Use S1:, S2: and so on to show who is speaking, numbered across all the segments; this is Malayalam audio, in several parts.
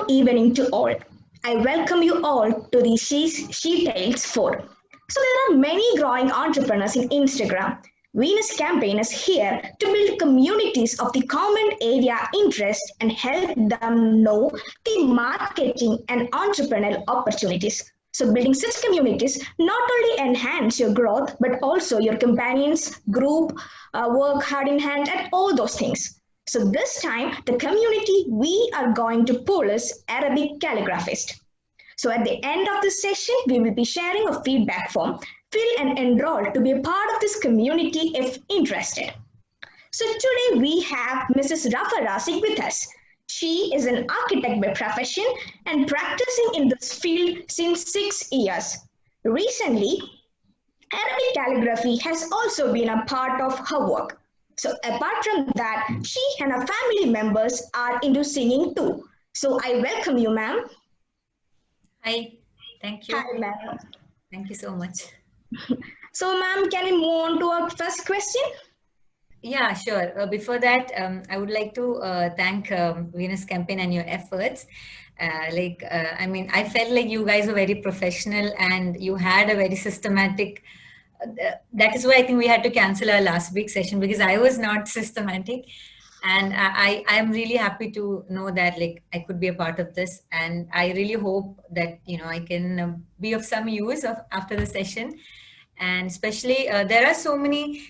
S1: Good evening to all. I welcome you all to the SheTales 4. So there are many growing entrepreneurs in Instagram. Venus campaign is here to build communities of the common area interest and help them know the marketing and entrepreneurial opportunities. So building such communities not only enhance your growth but also your companions, group, work hand in hand and all those things. So this time, the community we are going to pull is Arabic calligraphist. So at the end of this session, we will be sharing a feedback form. Fill and enroll to be a part of this community if interested. So today we have Mrs. Rafa Razik with us. She is an architect by profession and practicing in this field since 6 years. Recently, Arabic calligraphy has also been a part of her work. So apart from that, she and her family members are into singing too. So I welcome you, ma'am.
S2: Hi, thank you.
S1: Hi, ma'am.
S2: Thank you so much.
S1: So, ma'am, can we move on to our first question?
S2: Yeah, sure. Before that, I would like to thank Venus Campaign and your efforts. I felt like you guys were very professional and you had a very systematic. That is why I think we had to cancel our last week's session because I was not systematic. And I am really happy to know that like I could be a part of this, and I really hope that I can be of some use after the session. And especially there are so many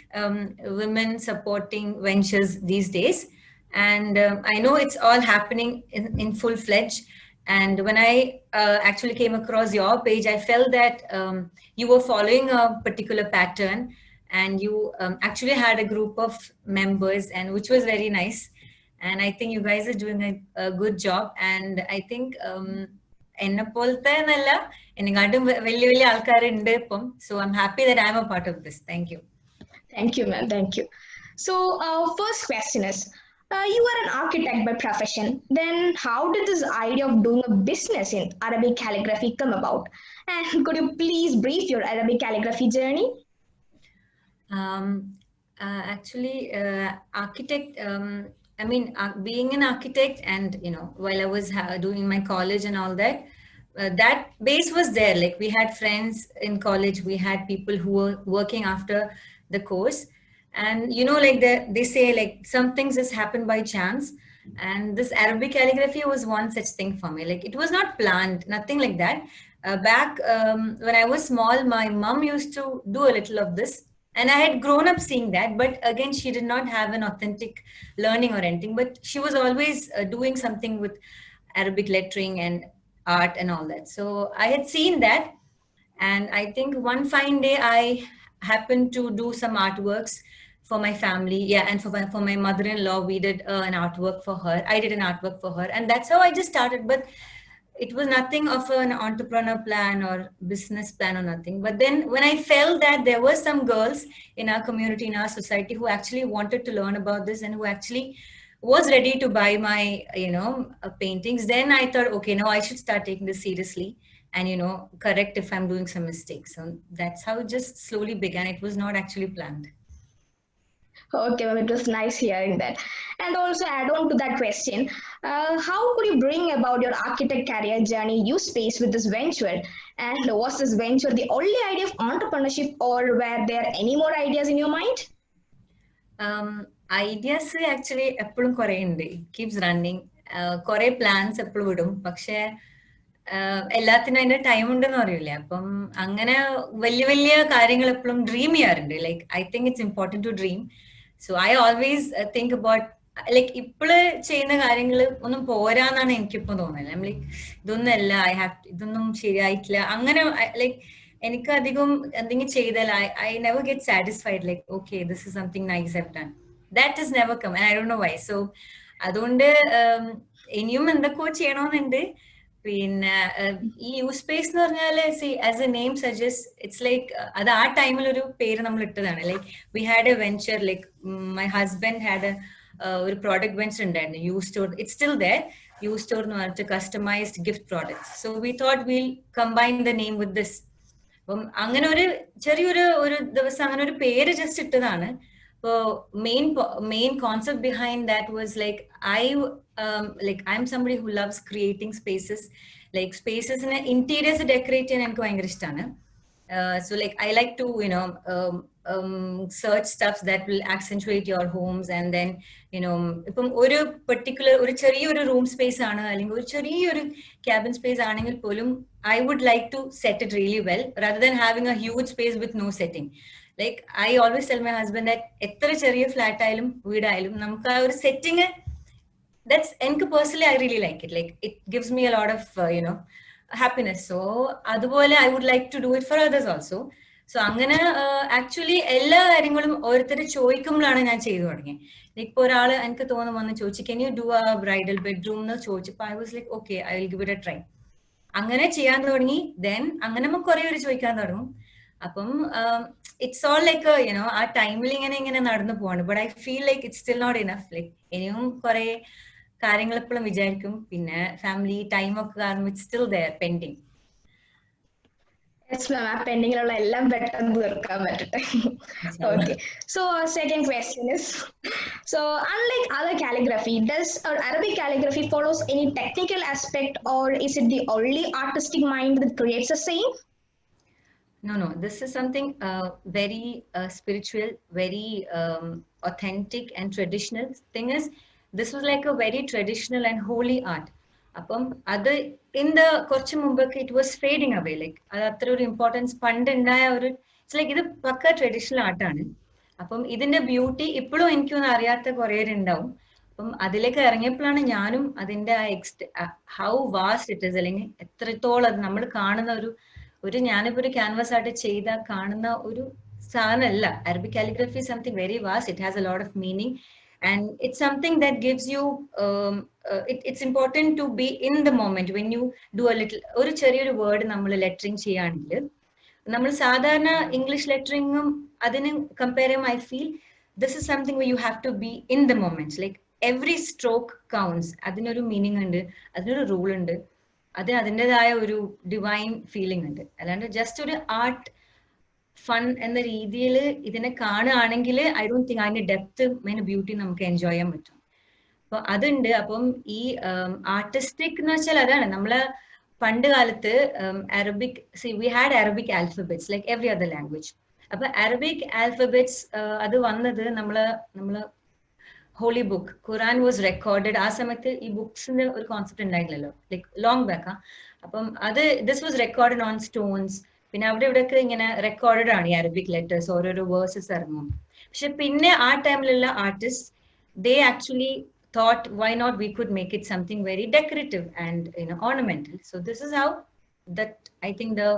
S2: women supporting ventures these days, and I know it's all happening in full-fledged. And when I actually came across your page, I felt that you were following a particular pattern, and you actually had a group of members, and which was very nice. And I think you guys are doing a good job, and I think so I'm happy that I'm a part of this. Thank you.
S1: Thank you, ma'am. Thank you. So, our first question is you are an architect by profession. Then, how did this idea of doing a business in Arabic calligraphy come about? And could you please brief your Arabic calligraphy journey?
S2: Actually, architect. Being an architect, and while I was doing my college and all that, that base was there. Like we had friends in college, we had people who were working after the course, and like they say, like some things just happen by chance. And this Arabic calligraphy was one such thing for me. Like it was not planned, nothing like that. Back when I was small, my mom used to do a little of this, and I had grown up seeing that. But again, she did not have an authentic learning or anything, but she was always doing something with Arabic lettering and art and all that. So I had seen that, and I think one fine day I happened to do some artworks for my family. Yeah, and for my mother-in-law, we did an artwork for her. I did an artwork for her, and that's how I just started. But it was nothing of an entrepreneur plan or business plan or nothing. But then when I felt that there were some girls in our community, in our society, who actually wanted to learn about this and who actually was ready to buy my paintings, then I thought, okay, now I should start taking this seriously and correct if I'm doing some mistakes. So that's how it just slowly began. It was not actually planned.
S1: Okay, well, it was nice hearing that. And also add on to that question, how could you bring about your architect career journey use space with this venture? And was this venture the only idea of entrepreneurship or were there any more ideas in your mind?
S2: Ideas actually എപ്പോഴും കുറേ ഉണ്ട്. It keeps running. കുറേ plans എപ്പോഴും ഇടും. പക്ഷേ എല്ലാത്തിനും അതിന്റെ ടൈം ഉണ്ടെന്ന് പറയൂലേ. അപ്പം അങ്ങനെ വലിയ വലിയ കാര്യങ്ങൾ എപ്പോഴും ഡ്രീം ചെയ്യാറുണ്ട്. Like I think it's important to dream. So I always think about like ഇപ്പോള് ചെയ്യുന്ന കാര്യങ്ങൾ ഒന്നും പോരാന്നാണ് എനിക്കിപ്പോൾ തോന്നുന്നത്. ലൈക്ക് ഇതൊന്നല്ല, ഇതൊന്നും ശരിയായിട്ടില്ല അങ്ങനെ. ലൈക്ക് എനിക്ക് അധികം എന്തെങ്കിലും ചെയ്താൽ I never get satisfied. Like okay, this is something nice I've done. That is never come, and I don't know why. So അതുകൊണ്ട് ഇനിയും എന്തൊക്കെയോ ചെയ്യണമെന്നുണ്ട്. പിന്നെ ഈ യൂസ് സ്പേസ് എന്ന് പറഞ്ഞാല് as a name suggest, it's like അത് ആ ടൈമിൽ ഒരു പേര് നമ്മൾ ഇട്ടതാണ്. Like we had a venture, like my husband had ഒരു പ്രോഡക്റ്റ് വെഞ്ചർ ഉണ്ടായിരുന്നു, you store. It's still there, you store എന്ന് പറഞ്ഞിട്ട് customized gift products. So we thought will combine the name with this. അപ്പം അങ്ങനെ ഒരു ചെറിയൊരു ദിവസം അങ്ങനെ ഒരു പേര് ജസ്റ്റ് ഇട്ടതാണ്. So main concept behind that was like like I'm somebody who loves creating spaces, like spaces in interiors decorate and so like I like to search stuff that will accentuate your homes, and then ഇപ്പം ഒരു particular ഒരു ചെറിയൊരു room space ആണ് അല്ലെങ്കിൽ ഒരു ചെറിയൊരു cabin space ആണെങ്കിൽ പോലും I would like to set it really well rather than having a huge space with no setting. Like I always tell my husband that എത്ര ചെറിയ ഫ്ലാറ്റ് ആയാലും വീടായാലും നമുക്ക് ആ ഒരു setting, that's enku personally I really like it. Like it gives me a lot of happiness. So adupole I would like to do it for others also. So angana actually ella കാര്യങ്ങളും ഓരോരുത്തരെ ചോദിക്കുമ്പോഴാണ് ഞാൻ ചെയ്തു തുടങ്ങി. Like ഇപ്പോൾ ഒരാൾ എനിക്ക് തോന്നുന്നു വന്ന് ചോദിച്ചു, can you do a bridal bedroom എന്ന് ചോദിച്ചപ്പോൾ I was like, okay, I will give it a try. അങ്ങനെ ചെയ്യാൻ തുടങ്ങി. Then അങ്ങനെ നമുക്ക് കുറേ പേര് ചോദിക്കാൻ തുടങ്ങും. അപ്പം ഇറ്റ്സ് ഓൾ ലൈക്ക് ആ ടൈമിൽ ഇങ്ങനെ നടന്നു പോവാണ്. But I feel like it's still not enough. Like ഇനിയും കുറെ കാര്യങ്ങൾ എപ്പോഴും വിചാരിക്കും, പിന്നെ ഫാമിലി ടൈം ഒക്കെ കാരണം it's still there pending.
S1: Yes, ma'am. പെൻഡിങ്ങിലുള്ള എല്ലാം പെട്ടെന്ന് തീർക്കാൻ പറ്റട്ടെ. Okay. So second question is, so unlike other calligraphy, does Arabic calligraphy follows any technical aspect, or is it the only artistic mind that creates a saying?
S2: No. This is something very spiritual, very authentic and traditional. Thing is, this was like a very traditional and holy art. അപ്പം അത് ഇൻ ദ കുറച്ച് മുമ്പൊക്കെ it was fading away. Like അത് അത്ര ഒരു ഇമ്പോർട്ടൻസ് പണ്ട് ഉണ്ടായ ഒരു ഇറ്റ്സ് ലൈക്ക് ഇത് പക്ക ട്രഡീഷണൽ ആർട്ടാണ്. അപ്പം ഇതിന്റെ ബ്യൂട്ടി ഇപ്പോഴും എനിക്കൊന്നും അറിയാത്ത കുറേ പേരുണ്ടാവും. അപ്പം അതിലേക്ക് ഇറങ്ങിയപ്പോഴാണ് ഞാനും അതിന്റെ ആ ഹൗ വാസ്റ്റ് ഇറ്റ് ഇസ്, അല്ലെങ്കിൽ എത്രത്തോളം അത് നമ്മൾ കാണുന്ന ഒരു ഞാനിപ്പോ ഒരു ക്യാൻവാസ് ആയിട്ട് ചെയ്ത കാണുന്ന ഒരു സാധനമല്ല. Arabic calligraphy something very vast. It has a lot of meaning. And it's something that gives you it's important to be in the moment when you do a little ഒരു ചെറിയൊരു വേർഡ് നമ്മൾ ലെറ്ററിങ് ചെയ്യുകയാണെങ്കിൽ നമ്മൾ സാധാരണ ഇംഗ്ലീഷ് ലെറ്ററിങ്ങും അതിന് കമ്പയർ ചെയ്യുമ്പോൾ I feel this is something where you have to be in the moment. Like every stroke counts. അതിനൊരു മീനിങ് ഉണ്ട്, അതിനൊരു റൂൾ ഉണ്ട്, അതിൻ്റെതായ ഒരു ഡിവൈൻ ഫീലിംഗ് ഉണ്ട്. അല്ലാണ്ട് ജസ്റ്റ് ഒരു ആർട്ട് ഫൺ എന്ന രീതിയിൽ ഇതിനെ കാണുകയാണെങ്കിൽ ഐ ഡോണ്ട് തിങ്ക് അതിന്റെ ഡെപ്ത് അതിന്റെ ബ്യൂട്ടി നമുക്ക് എൻജോയ് ചെയ്യാൻ പറ്റും. അപ്പൊ അതുണ്ട്. അപ്പം ഈ ആർട്ടിസ്റ്റിക് എന്ന് വെച്ചാൽ അതാണ് നമ്മള് പണ്ട് കാലത്ത് Arabic we had Arabic alphabets like every other language. അപ്പൊ അറബിക് ആൽഫബറ്റ്സ് അത് വന്നത് നമ്മള് holy book Quran was recorded. ആ സമയത്ത് ഈ ബുക്സിന്റെ ഒരു കോൺസെപ്റ്റ് ഉണ്ടായില്ലല്ലോ, ലൈക്ക് ലോങ് ബാക്ക്. അപ്പം അത് this was recorded on stones. പിന്നെ അവിടെ ഇവിടെയൊക്കെ ഇങ്ങനെ റെക്കോർഡഡ് ആണ് ഈ അറബിക് ലെറ്റേഴ്സ്, ഓരോരോ വേഴ്സസ് ഇറങ്ങും. പക്ഷെ പിന്നെ ആ ടൈമിലുള്ള artist they actually thought why not we could make it something very decorative and ornamental. So this is how that I think the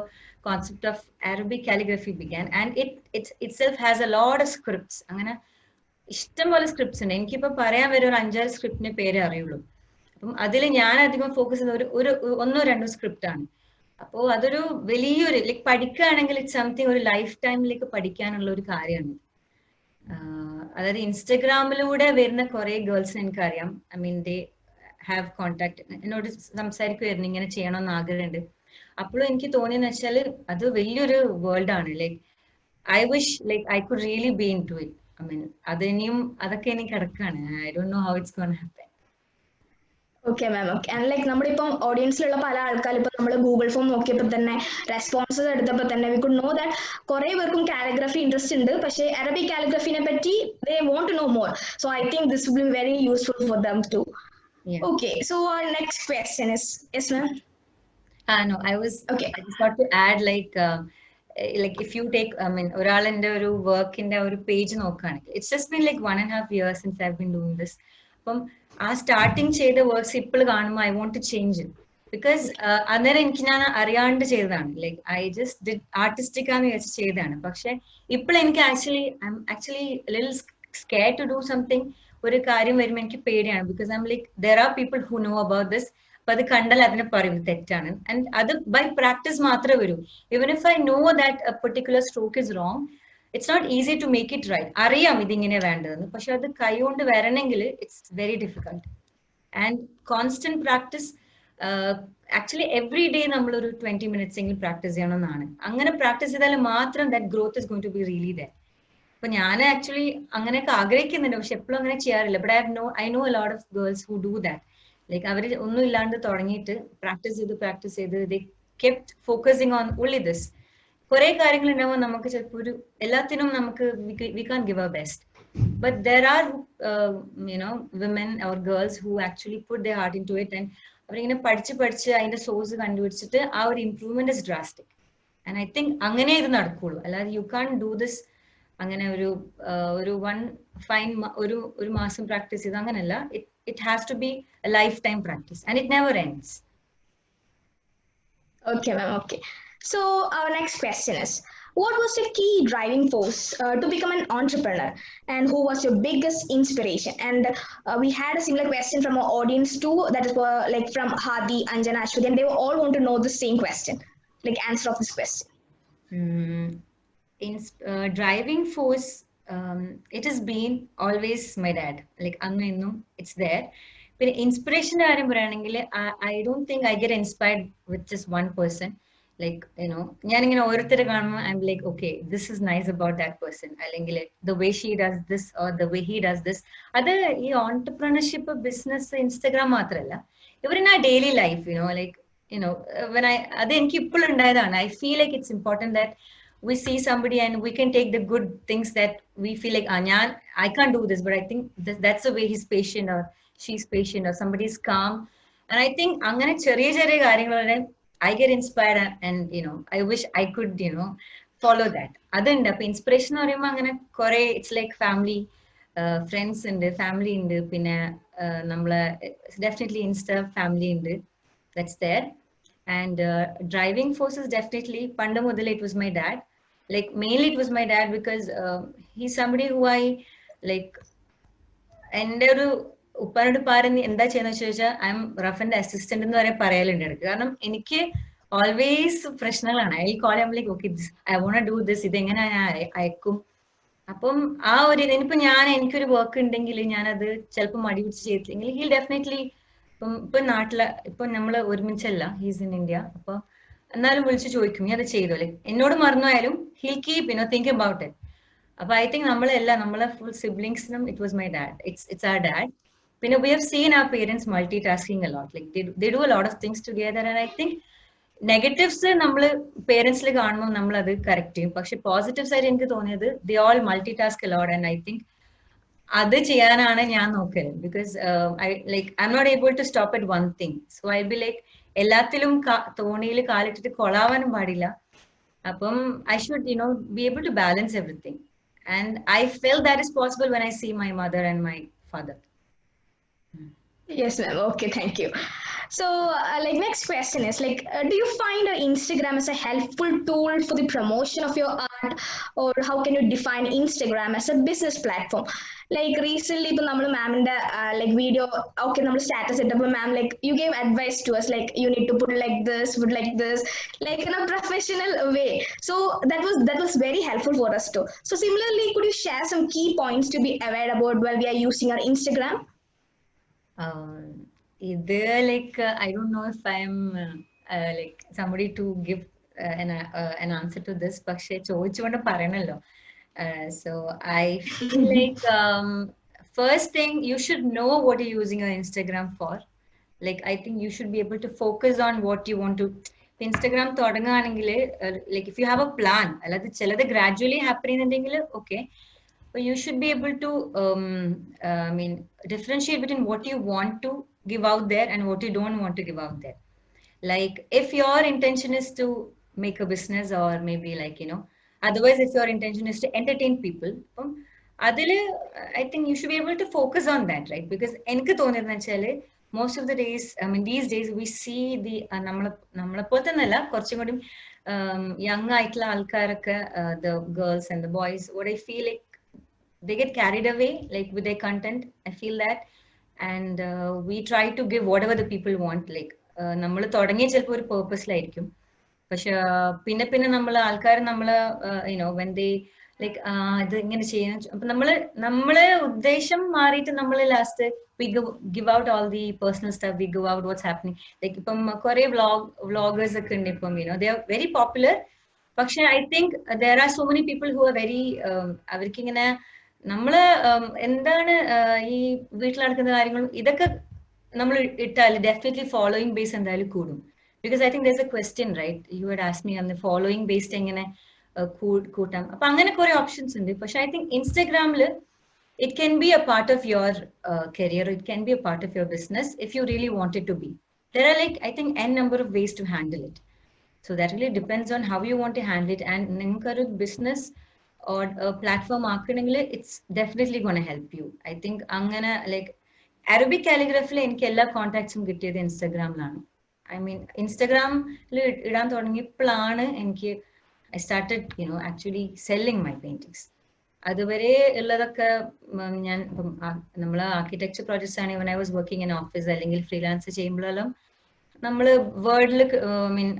S2: concept of Arabic calligraphy began, and it itself has a lot of scripts. അങ്ങനെ ഇഷ്ടംപോലെ സ്ക്രിപ്റ്റ്സ് ഉണ്ട്. എനിക്കിപ്പോ പറയാൻ വരെ ഒരു 5-6 സ്ക്രിപ്റ്റിന്റെ പേരെ അറിയുള്ളൂ. അപ്പം അതിൽ ഞാൻ അധികം ഫോക്കസ് ചെയ്യുന്ന ഒരു 1-2 സ്ക്രിപ്റ്റ് ആണ്. അപ്പോ അതൊരു വലിയൊരു ലൈക്ക് പഠിക്കുകയാണെങ്കിൽ ഇറ്റ്സ് സംതിങ് ഒരു ലൈഫ് ടൈമിലേക്ക് പഠിക്കാനുള്ള ഒരു കാര്യമാണ്. അതായത് ഇൻസ്റ്റഗ്രാമിലൂടെ വരുന്ന കുറെ ഗേൾസ് എനിക്കറിയാം. I mean they have contact, എന്നോട് സംസാരിക്കുമായിരുന്നു ഇങ്ങനെ ചെയ്യണമെന്ന് ആഗ്രഹമുണ്ട്. അപ്പോഴും എനിക്ക് തോന്നിയെന്ന് വെച്ചാൽ അത് വലിയൊരു വേൾഡ് ആണ്. Like I wish like I could really be into it. I mean അതിനിയും അതൊക്കെ എനിക്ക് കിടക്കാണ്. I don't know how it's gonna happen.
S1: Okay ma'am. Okay. And like നമ്മളിപ്പം ഓഡിയൻസിലുള്ള പല ആൾക്കാരും ഇപ്പൊ നമ്മൾ ഗൂഗിൾ ഫോം നോക്കിയപ്പോൾ തന്നെ റെസ്പോൺസസ് എടുത്തപ്പോൾ തന്നെ വി കുഡ് നോ ദാറ്റ് കുറെ പേർക്കും കാലിഗ്രഫി ഇൻട്രസ്റ്റ് ഉണ്ട്, പക്ഷേ അറബിക് കാലിഗ്രഫിനെ പറ്റി they want to know more. So I think this will be very useful for them too. Okay. So next question is yes ma'am.
S2: No, I just got to add like if you take ഒരാളിന്റെ ഒരു വർക്കിന്റെ ഒരു പേജ് നോക്കുകയാണെങ്കിൽ it's just been like 1.5 years since I've been doing this. അപ്പം ആ സ്റ്റാർട്ടിങ് ചെയ്ത വർക്ക്സ് ഇപ്പോൾ കാണുമ്പോൾ I want to change it. Because അന്നേരം എനിക്ക് ഞാൻ അറിയാണ്ട് ചെയ്തതാണ്. Like I just did artistic ആണെന്ന് വിചാരിച്ച് ചെയ്തതാണ്. പക്ഷെ ഇപ്പോൾ എനിക്ക് actually little scared to do something. ഒരു കാര്യം വരുമ്പോൾ എനിക്ക് പേടിയാണ്. Because I M like there are people who know about this. അപ്പൊ അത് കണ്ടാൽ അതിനെ പറയും തെറ്റാണ്. ആൻഡ് അത് ബൈ പ്രാക്ടീസ് മാത്രമേ വരൂ. Even if I know that A particular stroke is wrong, it's not easy to make it right. അറിയാം ഇതിങ്ങനെ വേണ്ടതെന്ന്, പക്ഷെ അത് കൈകൊണ്ട് വരണമെങ്കിൽ it's very difficult. And constant practice. Actually every day നമ്മളൊരു 20 minutes എങ്കിലും പ്രാക്ടീസ് ചെയ്യണമെന്നാണ്. അങ്ങനെ പ്രാക്ടീസ് ചെയ്താൽ മാത്രം that growth is going to be really there. അപ്പൊ ഞാൻ ആക്ച്വലി അങ്ങനെയൊക്കെ ആഗ്രഹിക്കുന്നുണ്ട്, പക്ഷെ എപ്പോഴും അങ്ങനെ ചെയ്യാറില്ല. But I know a lot of girls who do that. Like അവർ ഒന്നും ഇല്ലാണ്ട് തുടങ്ങിയിട്ട് പ്രാക്ടീസ് ചെയ്ത് they kept focusing on only this. കുറെ കാര്യങ്ങൾ ഉണ്ടാവുമ്പോൾ നമുക്ക് ചിലപ്പോൾ എല്ലാത്തിനും നമുക്ക് we can give our best. But there are, women or girls who actually put their heart into it, and അവരിങ്ങനെ പഠിച്ച് അതിന്റെ സോഴ്സ് കണ്ടുപിടിച്ചിട്ട് ആ ഒരു improvement is drastic. And I think അങ്ങനെ ഇത് നടക്കുള്ളൂ. അല്ലാതെ യു കാൻ ഡു ദിസ് അങ്ങനെ ഒരു ഒരു മാസം പ്രാക്ടീസ് ചെയ്ത് അങ്ങനെയല്ല. It has to be a life time practice and it never ends.
S1: Okay, ma'am. Okay. So our next question is, what was your key driving force to become an entrepreneur, and who was your biggest inspiration? And we had a similar question from our audience too, that is like from Hadi, Anjana, Ashwati, and they all want to know the same question, like answer of this question.
S2: Driving force, it has been always my dad. Like it's there. But inspiration കാര്യം പറയുകയാണെങ്കിൽ I don't think I get inspired with just one person. Like, ഞാനിങ്ങനെ ഓരോരുത്തരെ കാണുമ്പോൾ I'm like, okay, this is nice about that person. അല്ലെങ്കിൽ the way she does this or the way he does this. അത് ഈ ഓൺടർപ്രണർഷിപ്പ്, ബിസിനസ്, ഇൻസ്റ്റഗ്രാം മാത്രമല്ല, ഇവർ ഇൻ ആ ഡെയിലി ലൈഫ്, like, അത് എനിക്ക് ഇപ്പോഴും ഉണ്ടായതാണ്. I feel like it's important that we see somebody and we can take the good things that we feel like, I can't do this, but I think that's the way he's patient or she's patient or somebody is calm. And I think അങ്ങനെ ചെറിയ ചെറിയ കാര്യങ്ങളെ I get inspired, and I wish I could follow that. അതുണ്ട്. അപ്പൊ ഇൻസ്പിറേഷൻ എന്ന് പറയുമ്പോൾ അങ്ങനെ കുറെ, ഇറ്റ്സ് ലൈക്ക് ഫാമിലി, ഫ്രണ്ട്സ് ഉണ്ട്, ഫാമിലി ഉണ്ട്, പിന്നെ നമ്മളെ ഡെഫിനറ്റ്ലി ഇൻസ്റ്റ ഫാമിലി ഉണ്ട്, that's there. And driving force is definitely പണ്ട് മുതൽ it was my dad. Like mainly it was my dad because he's somebody who I like. എൻ്റെ ഒരു ഉപ്പാനോട് പറഞ്ഞ് എന്താ ചെയ്യുന്ന ചോദിച്ചാൽ ഐ എം റഫന്റെ അസിസ്റ്റന്റ് എന്ന് വരെ പറയലുണ്ട് എനിക്ക്. കാരണം എനിക്ക് ഓൾവേസ് പ്രശ്നങ്ങളാണ്. I call him like, okay I want to this, ഇതെങ്ങനെ ഞാൻ അയക്കും. അപ്പം ആ ഒരു ഇതിനിപ്പോ എനിക്കൊരു വർക്ക് ഉണ്ടെങ്കിൽ ഞാനത് ചിലപ്പോൾ മടി പിടിച്ച് ചെയ്തില്ലെങ്കിൽ ഹീൽ ഡെഫിനറ്റ്ലി, ഇപ്പൊ നാട്ടില് ഇപ്പൊ നമ്മള് ഒരുമിച്ചല്ല, ഹീസ് ഇൻ ഇന്ത്യ, അപ്പൊ എന്നാലും വിളിച്ച് ചോദിക്കും, നീ അത് ചെയ്തോ. ലൈക്ക് എന്നോട് മറന്നുപോയാലും he'll keep think about it. അപ്പൊ ഐ തിങ്ക് നമ്മളെ ഫുൾ സിബ്ലിങ്സിനും it was my dad. It's our dad. പിന്നെ we have seen our parents multitasking a lot. Like they do a lot of things together. And I think negatives നമ്മൾ പേരൻസിൽ കാണുമ്പോൾ നമ്മൾ അത് കറക്റ്റ് ചെയ്യും. പക്ഷെ പോസിറ്റീവ്സ് ആയിട്ട് എനിക്ക് തോന്നിയത് they all multitasking a lot. And I think അത് ചെയ്യാനാണ് ഞാൻ നോക്കല്. Because I M not able to stop at one thing. So I be like എല്ലാത്തിലും തോണിയിൽ കാലിട്ടിട്ട് കൊളാവാനും പാടില്ല. അപ്പം I should be able to balance everything. And I feel that is possible when I see my mother and my father.
S1: Yes, ma'am. Okay, thank you. So, like, next question is like, do you find Instagram as a helpful tool for the promotion of your art, or how can you define Instagram as a business platform? Like recently, ഇപ്പൊ നമ്മൾ മാമിന്റെ like video, okay, നമ്മൾ സ്റ്റാറ്റസ് ഇട്ടപ്പോൾ മാം like you gave advice to us, like you need to put like this, like in a professional way. So that was very helpful for us too. So similarly, could you share some key points to be aware about while we are using our Instagram?
S2: ഇത് like I don't know if I'm like somebody to give an answer to this, പക്ഷെ ചോദിച്ചുകൊണ്ട് പറയണല്ലോ. So I feel like first thing, you should know what you're using your Instagram for. Like I think you should be able to focus on what you want to. Instagram തുടങ്ങുകയാണെങ്കിൽ like if you have a plan, അല്ലാതെ ചിലത് gradually happen ചെയ്യുന്നുണ്ടെങ്കിൽ okay. But you should be able to differentiate between what you want to give out there and what you don't want to give out there. Like if your intention is to make a business, or maybe like otherwise if your intention is to entertain people, I think you should be able to focus on that, right? Because enku thonirna vechale most of the days, these days we see the namala pothanalla korchum kodum young aitla alkarakke, the girls and the boys, what I feel like they get carried away like with their content. I feel that. And we try to give whatever the people want. Like നമ്മൾ തുടങ്ങിയ ചിലപ്പോൾ ഒരു പേർപ്പസിലായിരിക്കും, പക്ഷെ പിന്നെ നമ്മൾ ആൾക്കാർ നമ്മള് when they like ഇത് ഇങ്ങനെ ചെയ്യാൻ, അപ്പൊ നമ്മളെ ഉദ്ദേശം മാറിയിട്ട് നമ്മൾ last we give out all the personal stuff, we give out what's happening. Like ഇപ്പം കുറെ വ്ളോഗേഴ്സ് ഒക്കെ ഉണ്ട് ഇപ്പം, they are very popular, പക്ഷെ I think there are so many people who are very അവർക്ക് ഇങ്ങനെ നമ്മള് എന്താണ് ഈ വീട്ടിൽ നടക്കുന്ന കാര്യങ്ങളും ഇതൊക്കെ നമ്മൾ ഇട്ടാൽ definitely following base എന്തായാലും കൂടും. Because I think there's a question, right? You had asked me on the following based എങ്ങനെ കൂട്ടാം. അപ്പൊ അങ്ങനെ കുറെ ഓപ്ഷൻസ് ഉണ്ട്. പക്ഷെ I think Instagramല് it can be a part of your career, it can be a part of your business if you really want it to be. There are like, I think, n number of ways to handle it. So that really depends on how you want to handle it. And നിങ്ങൾക്ക് business or a platform marketing, it's definitely going to help you. I think അങ്ങനെ like Arabic calligraphy എനിക്ക് എല്ലാ contacts കിട്ടിയത് ഇൻസ്റ്റാഗ്രാമിലാണ്. I mean, ഇൻസ്റ്റാഗ്രാമിൽ ഇടാൻ തുടങ്ങിയപ്പോഴാണ് എനിക്ക് I started, actually selling my paintings. അതുവരെ ഉള്ളതൊക്കെ ഞാൻ നമ്മൾ ആർക്കിടെക്ചർ പ്രോജക്ട്സ് ആണ് when I was working in office അല്ലെങ്കിൽ ഫ്രീലാൻസ് ചെയ്യുമ്പോഴെല്ലാം നമ്മൾ വേർഡിൽ മീൻ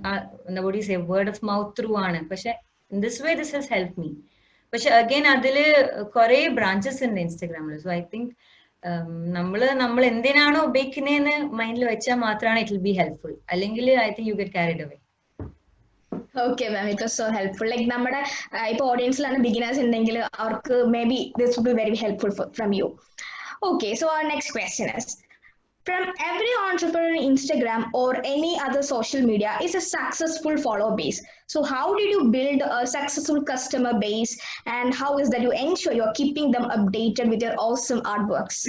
S2: what do you say, word of mouth through ആണ്. പക്ഷെ in this way this has helped me. പക്ഷെ again അതില് കുറെ ബ്രാഞ്ചസ് ഉണ്ട് ഇൻസ്റ്റാഗ്രാമിൽ. സോ ഐ തിങ്ക് നമ്മൾ എന്തിനാണോ ഉപയോഗിക്കുന്നതെന്ന് മൈൻഡിൽ വെച്ചാൽ മാത്രമാണ് ഇറ്റ് വിൽ ബി ഹെൽപ്ഫുൾ. അല്ലെങ്കിൽ I think you get carried away.
S1: Okay, ma'am, it was so helpful. Like, നമ്മുടെ ഇപ്പോൾ ഓഡിയൻസിലാണ് ബിഗിനേഴ്സ് ഉണ്ടെങ്കിൽ അവർക്ക് may be this would be very helpful from you. Okay, so our next question is, from every entrepreneur in Instagram or any other social media is a successful follower base. So how did you build a successful customer base, and how is that you ensure you're keeping them updated with your awesome artworks?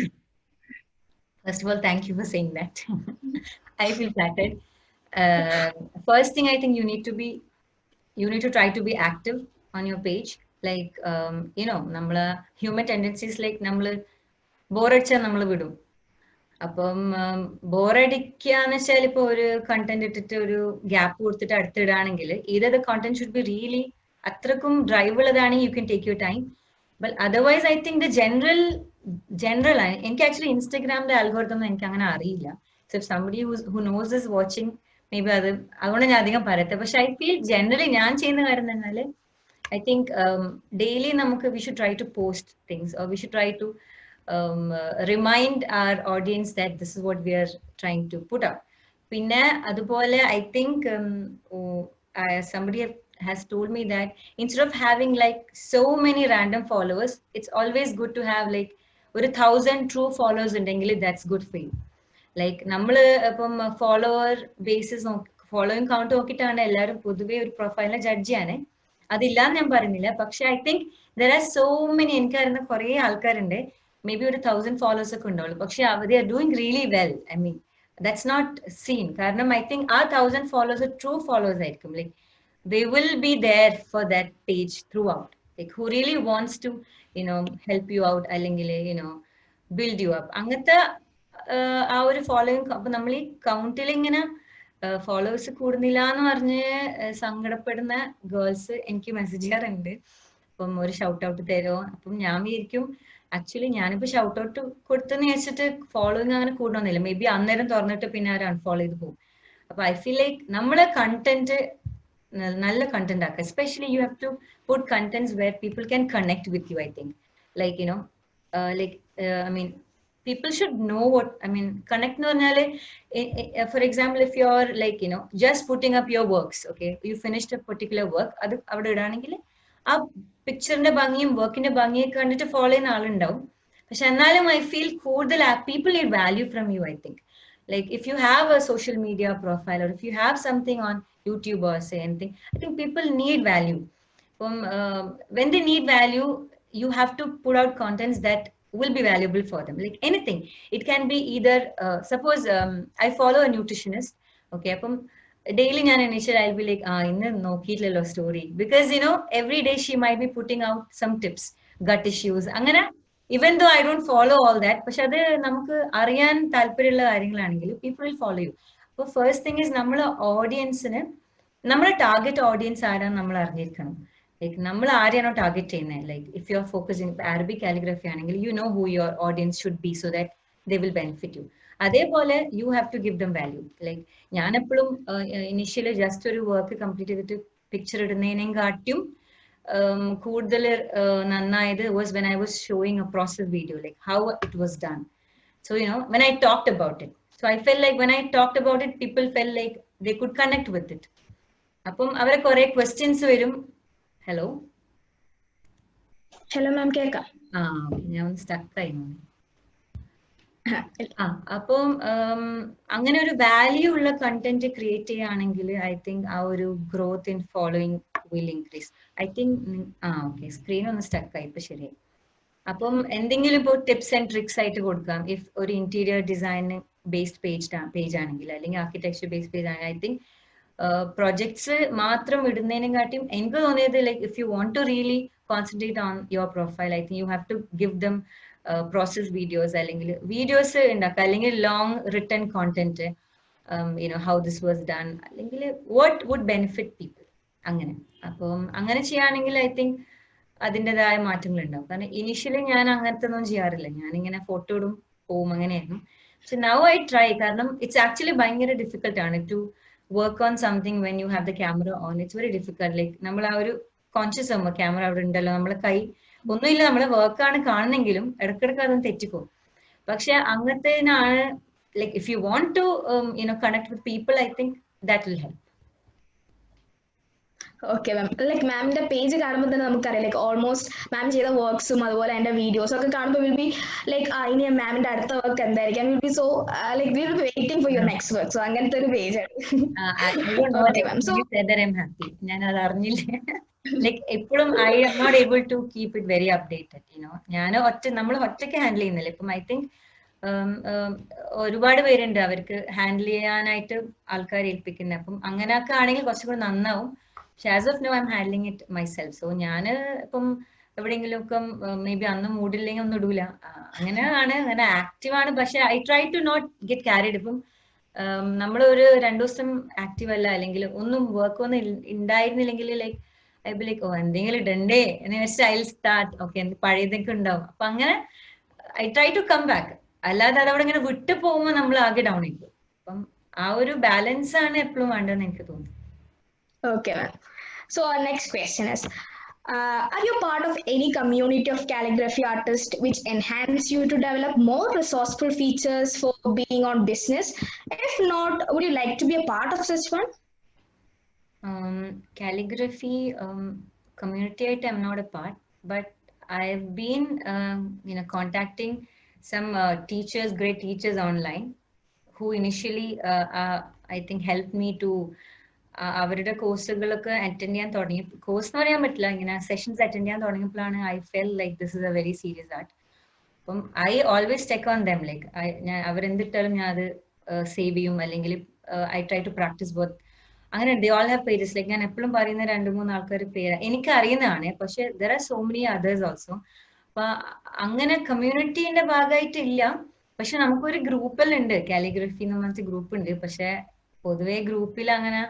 S2: First of all, thank you for saying that. I feel flattered. First thing, I think you need to try to be active on your page. Like, നമ്മള് human tendencies, like നമ്മള് ബോറടിച്ചാൽ നമ്മൾ വിടും. അപ്പം ബോറടിക്കാന്ന് വെച്ചാൽ ഇപ്പൊ ഒരു കണ്ടന്റ് ഇട്ടിട്ട് ഒരു ഗ്യാപ്പ് കൊടുത്തിട്ട് അടുത്തിടാണെങ്കിൽ either the content should be really അത്രക്കും ഡ്രൈവ് ഉള്ളതാണെങ്കിൽ you can take your time. But otherwise, I think the general എനിക്ക് ആക്ച്വലി ഇൻസ്റ്റാഗ്രാമിന്റെ അൽഗോരിതം എനിക്ക് അങ്ങനെ അറിയില്ല. So if somebody who knows is watching, maybe അതുകൊണ്ട് ഞാൻ അധികം പറയട്ടെ. പക്ഷെ ഐ ഫീൽ ജനറലി ഞാൻ ചെയ്യുന്ന കാര്യം എന്നാൽ ഐ തിങ്ക് ഡെയിലി നമുക്ക് we should try to post things, or we should try to remind our audience that this is what we are trying to put up. പിന്നെ അതുപോലെ I think somebody has told me that instead of having like so many random followers, it's always good to have like 1,000 true followers ഉണ്ടെങ്കിൽ that's good for you. Like നമ്മൾ ഇപ്പം ഫോളോവർ ബേസിസ് ഫോളോയിങ് കൗണ്ട് നോക്കിയിട്ടാണ് എല്ലാവരും പൊതുവെ ഒരു പ്രൊഫൈലിനെ ജഡ്ജ് ചെയ്യാനേ. അതില്ലാന്ന് ഞാൻ പറയുന്നില്ല. പക്ഷെ I think there are so many, എനിക്കറിയുന്ന കുറെ ആൾക്കാരുണ്ട് മേ ബി 1,000 ഫോളോവേഴ്സ് ഒക്കെ ഉണ്ടാവുള്ളൂ. പക്ഷെ they are doing really well. I mean that's not seen. കാരണം ഐ തിങ്ക് ആ 1,000 ഫോളോവേഴ്സ് ട്രൂ ഫോളോവേഴ്സ് ആയിരിക്കും. Like they will be there for that page throughout, like who really wants to help you out, അല്ലെങ്കിൽ build you up. അങ്ങനത്തെ ആ ഒരു ഫോളോയിങ്. അപ്പൊ നമ്മൾ ഈ കൗണ്ടിൽ ഇങ്ങനെ ഫോളോവേഴ്സ് കൂടുന്നില്ല എന്ന് പറഞ്ഞ് സങ്കടപ്പെടുന്ന ഗേൾസ് എനിക്ക് മെസ്സേജ് ചെയ്യാറുണ്ട്. അപ്പം ഒരു ഷൗട്ട് ഔട്ട് തരുമോ? അപ്പം ഞാൻ വിചാരിക്കും ആക്ച്വലി ഞാനിപ്പോ ഷൗട്ട് ഔട്ട് കൊടുത്തെന്ന് വെച്ചിട്ട് ഫോളോയിങ് അങ്ങനെ കൂടണമെന്നില്ല. മേ ബി അന്നേരം തുറന്നിട്ട് പിന്നെ അവർ അൺഫോളോ ചെയ്ത് പോകും. അപ്പൊ ഐ ഫീൽ ലൈക്ക് നമ്മളെ കണ്ടന്റ് നല്ല കണ്ടന്റ് ആക്കുക. Especially you have to put contents where people can connect with you. I think like I mean people should know what I mean. Connect no പറഞ്ഞാല്, for example, if you're like just putting up your works, okay, you finished a particular work, അത് അവിടെ ഇടാണെങ്കിൽ ആ പിക്ചറിന്റെ ഭംഗിയും വർക്കിന്റെ ഭംഗിയൊക്കെ കണ്ടിട്ട് ഫോളോ ചെയ്യുന്ന ആളുണ്ടാവും. പക്ഷെ എന്നാലും ഐ ഫീൽ കൂടുതൽ people need value from you. I think like if you have a social media profile, or if you have something on YouTube or say anything, I think people need value. When they need value, you have to put out contents that will be valuable for them. Like anything, it can be either suppose I follow a nutritionist, okay, appo daily njan initial I'll be like innu nokkiyillalo story, because every day she might be putting out some tips, gut issues angana. Even though I don't follow all that, പക്ഷെ അത് നമുക്ക് അറിയാൻ താല്പര്യമുള്ള കാര്യങ്ങളാണെങ്കിൽ people will follow you. അപ്പോൾ first thing is നമ്മളെ ഓഡിയൻസിന്, നമ്മളെ ടാർഗറ്റ് ഓഡിയൻസ് ആരാന്ന് നമ്മൾ അറിഞ്ഞിരിക്കണം. ലൈക്ക് നമ്മൾ ആരെയാണോ ടാർഗറ്റ് ചെയ്യുന്നത്, like if you are focusing Arabic calligraphy ആണെങ്കിൽ you know who your audience should be, so that they will benefit you. അതേപോലെ you have to give them value. Like ഞാൻ എപ്പോഴും ഇനിഷ്യലി ജസ്റ്റ് ഒരു വർക്ക് കംപ്ലീറ്റ് ചെയ്തിട്ട് പിക്ചർ ഇടുന്നതിനെക്കാട്ടും കൂടുതൽ നന്നായത് was when I was showing a process video, like how it was done. So when I talked about it, so I felt like when I talked about it, people felt like they could connect with it. അപ്പം അവരെ കുറെ ക്വസ്റ്റ്യൻസ് വരും. ഹലോ
S1: ഹലോ മാം, കേൾക്കാം.
S2: ഞാൻ സ്റ്റക്ക് ആയി. അപ്പം അങ്ങനെ ഒരു വാല്യൂ ഉള്ള കണ്ടന്റ് ക്രിയേറ്റ് ചെയ്യുകയാണെങ്കിൽ ഐ തിങ്ക് ആ ഒരു growth in following will increase. I think okay, screen ഒന്ന് സ്റ്റക്ക് ആയി, ഇപ്പൊ ശരിയായി. അപ്പം എന്തെങ്കിലും ഇപ്പോൾ ടിപ്സ് ആൻഡ് ട്രിക്സ് ആയിട്ട് കൊടുക്കാം. ഇഫ് ഒരു ഇന്റീരിയർ ഡിസൈൻ ബേസ്ഡ് പേജ് ആണെങ്കിൽ, അല്ലെങ്കിൽ ആർക്കിടെക്ചർ ബേസ്ഡ് പേജ് ആണെങ്കിൽ, ഐ തിങ്ക് പ്രൊജക്ട്സ് മാത്രം ഇടുന്നതിനെക്കാട്ടും എനിക്ക് തോന്നിയത് like if you want to really concentrate on your profile, I think you have to give them process videos, അല്ലെങ്കിൽ വീഡിയോസ് ഉണ്ടാക്കുക, അല്ലെങ്കിൽ long written content, how this was done, അല്ലെങ്കിൽ വാട്ട് വുഡ് ബെനിഫിറ്റ് പീപ്പിൾ, അങ്ങനെ. അപ്പം അങ്ങനെ ചെയ്യുകയാണെങ്കിൽ ഐ തിങ്ക് അതിൻ്റെതായ മാറ്റങ്ങൾ ഉണ്ടാവും. കാരണം ഇനിഷ്യലി ഞാൻ അങ്ങനത്തെ ഒന്നും ചെയ്യാറില്ല, ഞാനിങ്ങനെ ഫോട്ടോ ഇടും പോവും, അങ്ങനെയായിരുന്നു. പക്ഷെ നൗ ഐ ട്രൈ, കാരണം ഇറ്റ്സ് ആക്ച്വലി ഭയങ്കര ഡിഫിക്കൽട്ട് ആണ് to work on something when you have the camera on. It's very difficult. Like നമ്മൾ ആ ഒരു കോൺഷ്യസ് ആകുമ്പോൾ ക്യാമറ അവിടെ ഉണ്ടല്ലോ, നമ്മളെ കൈ ഒന്നുമില്ല, നമ്മളെ വർക്കാണ് കാണുന്നെങ്കിലും ഇടയ്ക്കിടയ്ക്ക് അതൊന്ന് തെറ്റിപ്പോകും. പക്ഷെ അങ്ങനത്തേനാണ് like if you want to connect with people, I think that will help.
S1: Okay ma'am, like മാമിന്റെ പേജ് കാണുമ്പോൾ തന്നെ നമുക്കറിയാം ലൈക്ക് ഓൾമോസ്റ്റ് മാം ചെയ്ത വർക്ക്സും അതുപോലെ അതിന്റെ വീഡിയോസും ഒക്കെ കാണുമ്പോൾ വിൽ ബി ലൈക്ക് ഇനി മാമിന്റെ അടുത്ത വർക്ക് എന്തായിരിക്കും, will be so like will be waiting for your next work. So അങ്ങനത്തെ ഒരു പേജാണ്. ഓക്കെ മാം, സോ
S2: ഞാൻ അത് അറിഞ്ഞില്ല. ലൈക്ക് എപ്പോഴും I M not able to keep it very updated. ഞാൻ നമ്മൾ ഒറ്റയ്ക്ക് ഹാൻഡിൽ ചെയ്യുന്നില്ല. ഇപ്പം ഐ തിങ്ക് ഒരുപാട് പേരുണ്ട് അവർക്ക് ഹാൻഡിൽ ചെയ്യാനായിട്ട് ആൾക്കാരെ ഏൽപ്പിക്കുന്നത്. അപ്പം അങ്ങനെയൊക്കെ ആണെങ്കിൽ കുറച്ചും കൂടി നന്നാവും. പക്ഷെ as of now I am handling it myself. So ഞാൻ ഇപ്പം എവിടെയെങ്കിലും ഒക്കെ മേ ബി അന്ന് മൂഡില്ലെങ്കിൽ ഒന്നും ഇടൂല, അങ്ങനെയാണ്, അങ്ങനെ ആക്റ്റീവ് ആണ്. പക്ഷെ I try to not get carried. ഇപ്പം നമ്മൾ ഒരു 2 ദിവസം ആക്റ്റീവ് അല്ല, അല്ലെങ്കിൽ ഒന്നും വർക്ക് ഒന്നും ഉണ്ടായിരുന്നില്ലെങ്കിൽ ലൈക്ക് ഐ ബി ലൈക്ക് എന്തെങ്കിലും ഇടണ്ടേ എന്ന് വെച്ചാൽ ഐ സ്റ്റാർട്ട്. ഓക്കെ, പഴയതൊക്കെ ഉണ്ടാവും. അപ്പൊ അങ്ങനെ I try to come back. അല്ലാതെ അതവിടെ ഇങ്ങനെ വിട്ടു പോകുമ്പോൾ നമ്മൾ ആകെ ഡൗൺ ആയിപ്പോകും. അപ്പം ആ ഒരു ബാലൻസ് ആണ് എപ്പോഴും വേണ്ടതെന്ന് എനിക്ക് തോന്നുന്നു.
S1: okay ma'am. So our next question is, are you part of any community of calligraphy artists which enhance you to develop more resourceful features for being on business? If not, would you like to be a part of such one?
S2: Calligraphy community I'm not a part, but I've been contacting some teachers, great teachers online, who initially I think helped me to അവരുടെ കോഴ്സുകളൊക്കെ അറ്റൻഡ് ചെയ്യാൻ തുടങ്ങി. കോഴ്സ് എന്ന് പറയാൻ പറ്റില്ല, ഇങ്ങനെ സെഷൻസ് അറ്റൻഡ് ചെയ്യാൻ തുടങ്ങിയപ്പോഴാണ് I felt like this is a very serious art. അപ്പം I always check on them. Like ഞാൻ അവരെന്തിട്ടാലും ഞാൻ അത് സേവ് ചെയ്യും, അല്ലെങ്കിൽ I try to practise both. അങ്ങനെ they all have pages. Like ഞാൻ എപ്പോഴും പറയുന്ന 2-3 ആൾക്കാർ പേര് എനിക്ക് അറിയുന്നതാണ്, പക്ഷെ there are so many others also. അപ്പൊ അങ്ങനെ കമ്മ്യൂണിറ്റീന്റെ ഭാഗമായിട്ടില്ല, പക്ഷെ നമുക്കൊരു ഗ്രൂപ്പിലുണ്ട്, കാലിഗ്രഫി എന്ന് പറഞ്ഞ ഗ്രൂപ്പ് ഉണ്ട്. പക്ഷെ പൊതുവെ ഗ്രൂപ്പിൽ അങ്ങനെ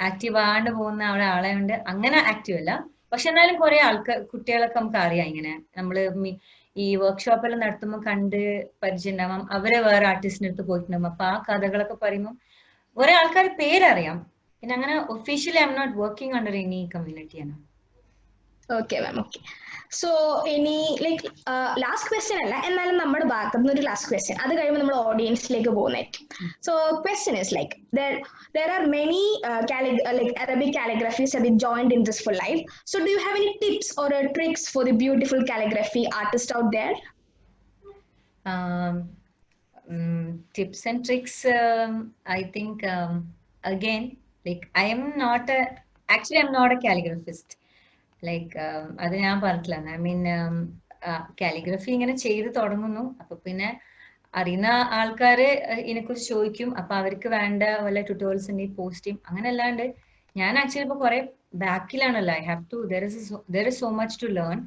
S2: ആക്റ്റീവ് ആണ്ട് പോകുന്ന അവിടെ ആളെ ഉണ്ട്, അങ്ങനെ ആക്റ്റീവ് അല്ല. പക്ഷെ എന്നാലും കുറെ ആൾക്കാർ, കുട്ടികളൊക്കെ നമുക്ക് അറിയാം, ഇങ്ങനെ നമ്മള് ഈ വർക്ക്ഷോപ്പെല്ലാം നടത്തുമ്പോൾ കണ്ട് പരിചയം ഉണ്ടാവാം. അവരെ വേറെ ആർട്ടിസ്റ്റിന്റെ അടുത്ത് പോയിട്ടുണ്ടാവും. അപ്പൊ ആ കഥകളൊക്കെ പറയുമ്പോൾ കുറെ ആൾക്കാർ പേരറിയാം. പിന്നെ അങ്ങനെ officially I M not working under any community ആണ്.
S1: Okay ma'am, okay. So any like last question അല്ല, എന്നാലും നമ്മുടെ ഭാഗത്ത് നിന്ന് ഒരു ലാസ്റ്റ് ക്വസ്റ്റ്യൻ, അത് കഴിയുമ്പോൾ നമ്മൾ ഓഡിയൻസിലേക്ക് പോകുന്നതായിരിക്കും. So question is like there are many like Arabic calligraphies have been joined in this for life. So do you have any tips or tricks for the beautiful calligraphy artists out there?
S2: Tips and tricks, I think again, like I'm not a calligraphist. Like അത് ഞാൻ പറഞ്ഞില്ല. ഐ മീൻ കാലിഗ്രഫി ഇങ്ങനെ ചെയ്ത് തുടങ്ങുന്നു. അപ്പൊ പിന്നെ അറിയുന്ന ആൾക്കാര് ഇതിനെക്കുറിച്ച് ചോദിക്കും, അപ്പൊ അവർക്ക് വേണ്ട വല്ല ട്യൂട്ടോറിയൽസ് ഉണ്ടെങ്കിൽ പോസ്റ്റ് ചെയ്യും. അങ്ങനെ അല്ലാണ്ട് ഞാൻ ആക്ച്വലി ഇപ്പൊ കുറെ ബാക്കിലാണല്ലോ. I have to there is so much to learn.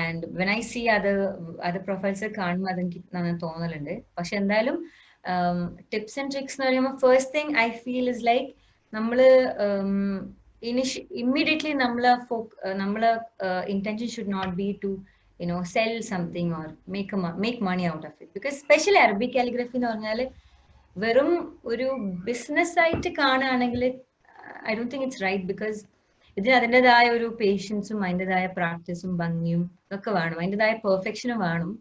S2: And when I see അത് പ്രൊഫൈൽസ് കാണുമ്പോൾ അതെനിക്ക് നന്നായി തോന്നലുണ്ട്. പക്ഷെ എന്തായാലും ടിപ്സ് ആൻഡ് ട്രിക്സ് എന്ന് പറയുമ്പോൾ first thing I feel is like നമ്മള് immediately namla intention should not be to sell something or make money out of it, because especially Arabic calligraphy എന്ന് പറഞ്ഞാൽ വെറും ഒരു ബിസിനസ് ആയിട്ട് കാണുകയാണെങ്കിൽ I don't think it's right, because ഇതിന് അതിൻ്റെതായ ഒരു പേഷ്യൻസും അതിൻ്റെതായ പ്രാക്ടീസും ഭംഗിയും ഒക്കെ വേണം, അതിൻ്റെതായ പെർഫെക്ഷനും വേണം.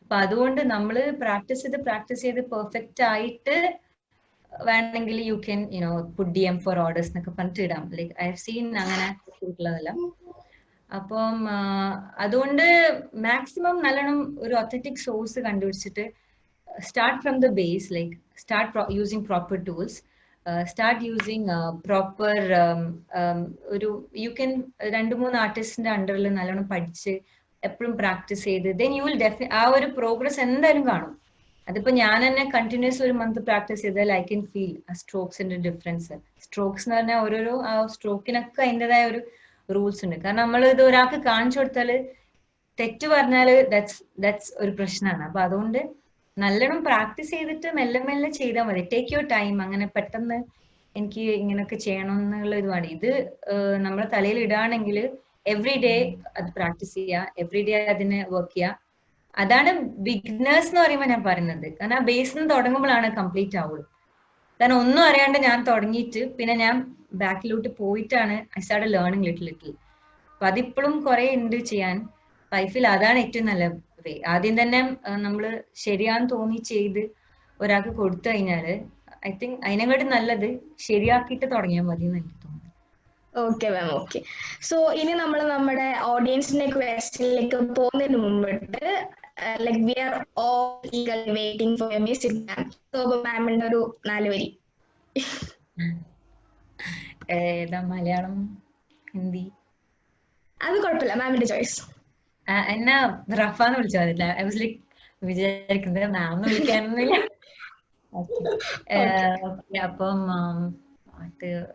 S2: അപ്പൊ അതുകൊണ്ട് നമ്മൾ പ്രാക്ടീസ് ചെയ്ത് പെർഫെക്റ്റ് ആയിട്ട് വേണമെങ്കിൽ you can put DM for orders എന്നൊക്കെ പറഞ്ഞിട്ട് ഇടാം. ലൈക്ക് ഐ ഹവ് സീൻ അങ്ങനെ ചെയ്തിട്ടുള്ളതല്ല. അപ്പം അതുകൊണ്ട് മാക്സിമം നല്ലോണം ഒരു ഒത്തന്റിക് സോഴ്സ് കണ്ടുപിടിച്ചിട്ട് start from the base, like start using proper tools, start using proper ഒരു you can 2-3 ആർട്ടിസ്റ്റിന്റെ അണ്ടറിൽ നല്ലോണം പഠിച്ച് എപ്പോഴും പ്രാക്ടീസ് ചെയ്ത് then you will definitely ആ ഒരു പ്രോഗ്രസ് എന്തായാലും കാണും. അതിപ്പോ ഞാൻ തന്നെ കണ്ടിന്യൂസ് ഒരു മന്ത് പ്രാക്ടീസ് ചെയ്താൽ ഐ കൻ ഫീൽ ആ സ്ട്രോക്സിന്റെ ഡിഫറൻസ്. സ്ട്രോക്സ് എന്ന് പറഞ്ഞാൽ ഓരോരോ ആ സ്ട്രോക്കിനൊക്കെ അതിൻ്റെതായ ഒരു റൂൾസ് ഉണ്ട്. കാരണം നമ്മൾ ഇത് ഒരാൾക്ക് കാണിച്ചു കൊടുത്താല് തെറ്റ് പറഞ്ഞാല് ദാറ്റ്സ് ഒരു പ്രശ്നമാണ്. അപ്പൊ അതുകൊണ്ട് നല്ലോണം പ്രാക്ടീസ് ചെയ്തിട്ട് മെല്ലെ മെല്ലെ ചെയ്താൽ മതി. Take your time. അങ്ങനെ പെട്ടെന്ന് എനിക്ക് ഇങ്ങനെയൊക്കെ ചെയ്യണം എന്നുള്ള ഇതുമാണ്. ഇത് നമ്മളെ തലയിൽ ഇടുകയാണെങ്കിൽ എവറി ഡേ അത് പ്രാക്ടീസ് ചെയ്യുക, എവറി ഡേ അതിനെ വർക്ക് ചെയ്യുക. അതാണ് ബിഗിനേഴ്സ് എന്ന് പറയുമ്പോൾ ഞാൻ പറയുന്നത്. കാരണം ആ ബേസിൽ നിന്ന് തുടങ്ങുമ്പോഴാണ് കംപ്ലീറ്റ് ആവുള്ളൂ. കാരണം ഒന്നും അറിയാണ്ട് ഞാൻ തുടങ്ങിയിട്ട് പിന്നെ ഞാൻ ബാക്കിലോട്ട് പോയിട്ടാണ് I start learning little little. അപ്പൊ അതിപ്പോഴും കുറെ ഉണ്ട് ചെയ്യാൻ. ഐ ഫീൽ അതാണ് ഏറ്റവും നല്ല വേ. ആദ്യം തന്നെ നമ്മൾ ശരിയാന്ന് തോന്നി ചെയ്ത് ഒരാൾക്ക് കൊടുത്തു കഴിഞ്ഞാല് ഐ തിങ്ക് അതിനെക്കാട്ടും നല്ലത് ശരിയാക്കിയിട്ട് തുടങ്ങിയാൽ മതി എന്ന് എനിക്ക് തോന്നുന്നു.
S1: Okay ma'am, okay. സോ ഇനി നമ്മൾ നമ്മുടെ ഓഡിയൻസിന്റെ ക്വസ്റ്റ്യനിലേക്ക് പോകുന്നതിന് മുമ്പിട്ട് like we are all eagerly waiting for music ma'am. So മാമിന്റെ ഒരു 4 വരി.
S2: ഏതാ? മലയാളം, ഹിന്ദി?
S1: അത് കുഴപ്പമില്ല, മാമിന്റെ ചോയ്സ്.
S2: എന്നാ റഫാന്ന് വിളിച്ചാൽ മതില്ല. ഐ വാസ് ലൈക്ക് വിചാരിക്കുന്നത് മാം വിളിക്കാനൊന്നുമില്ല. അപ്പം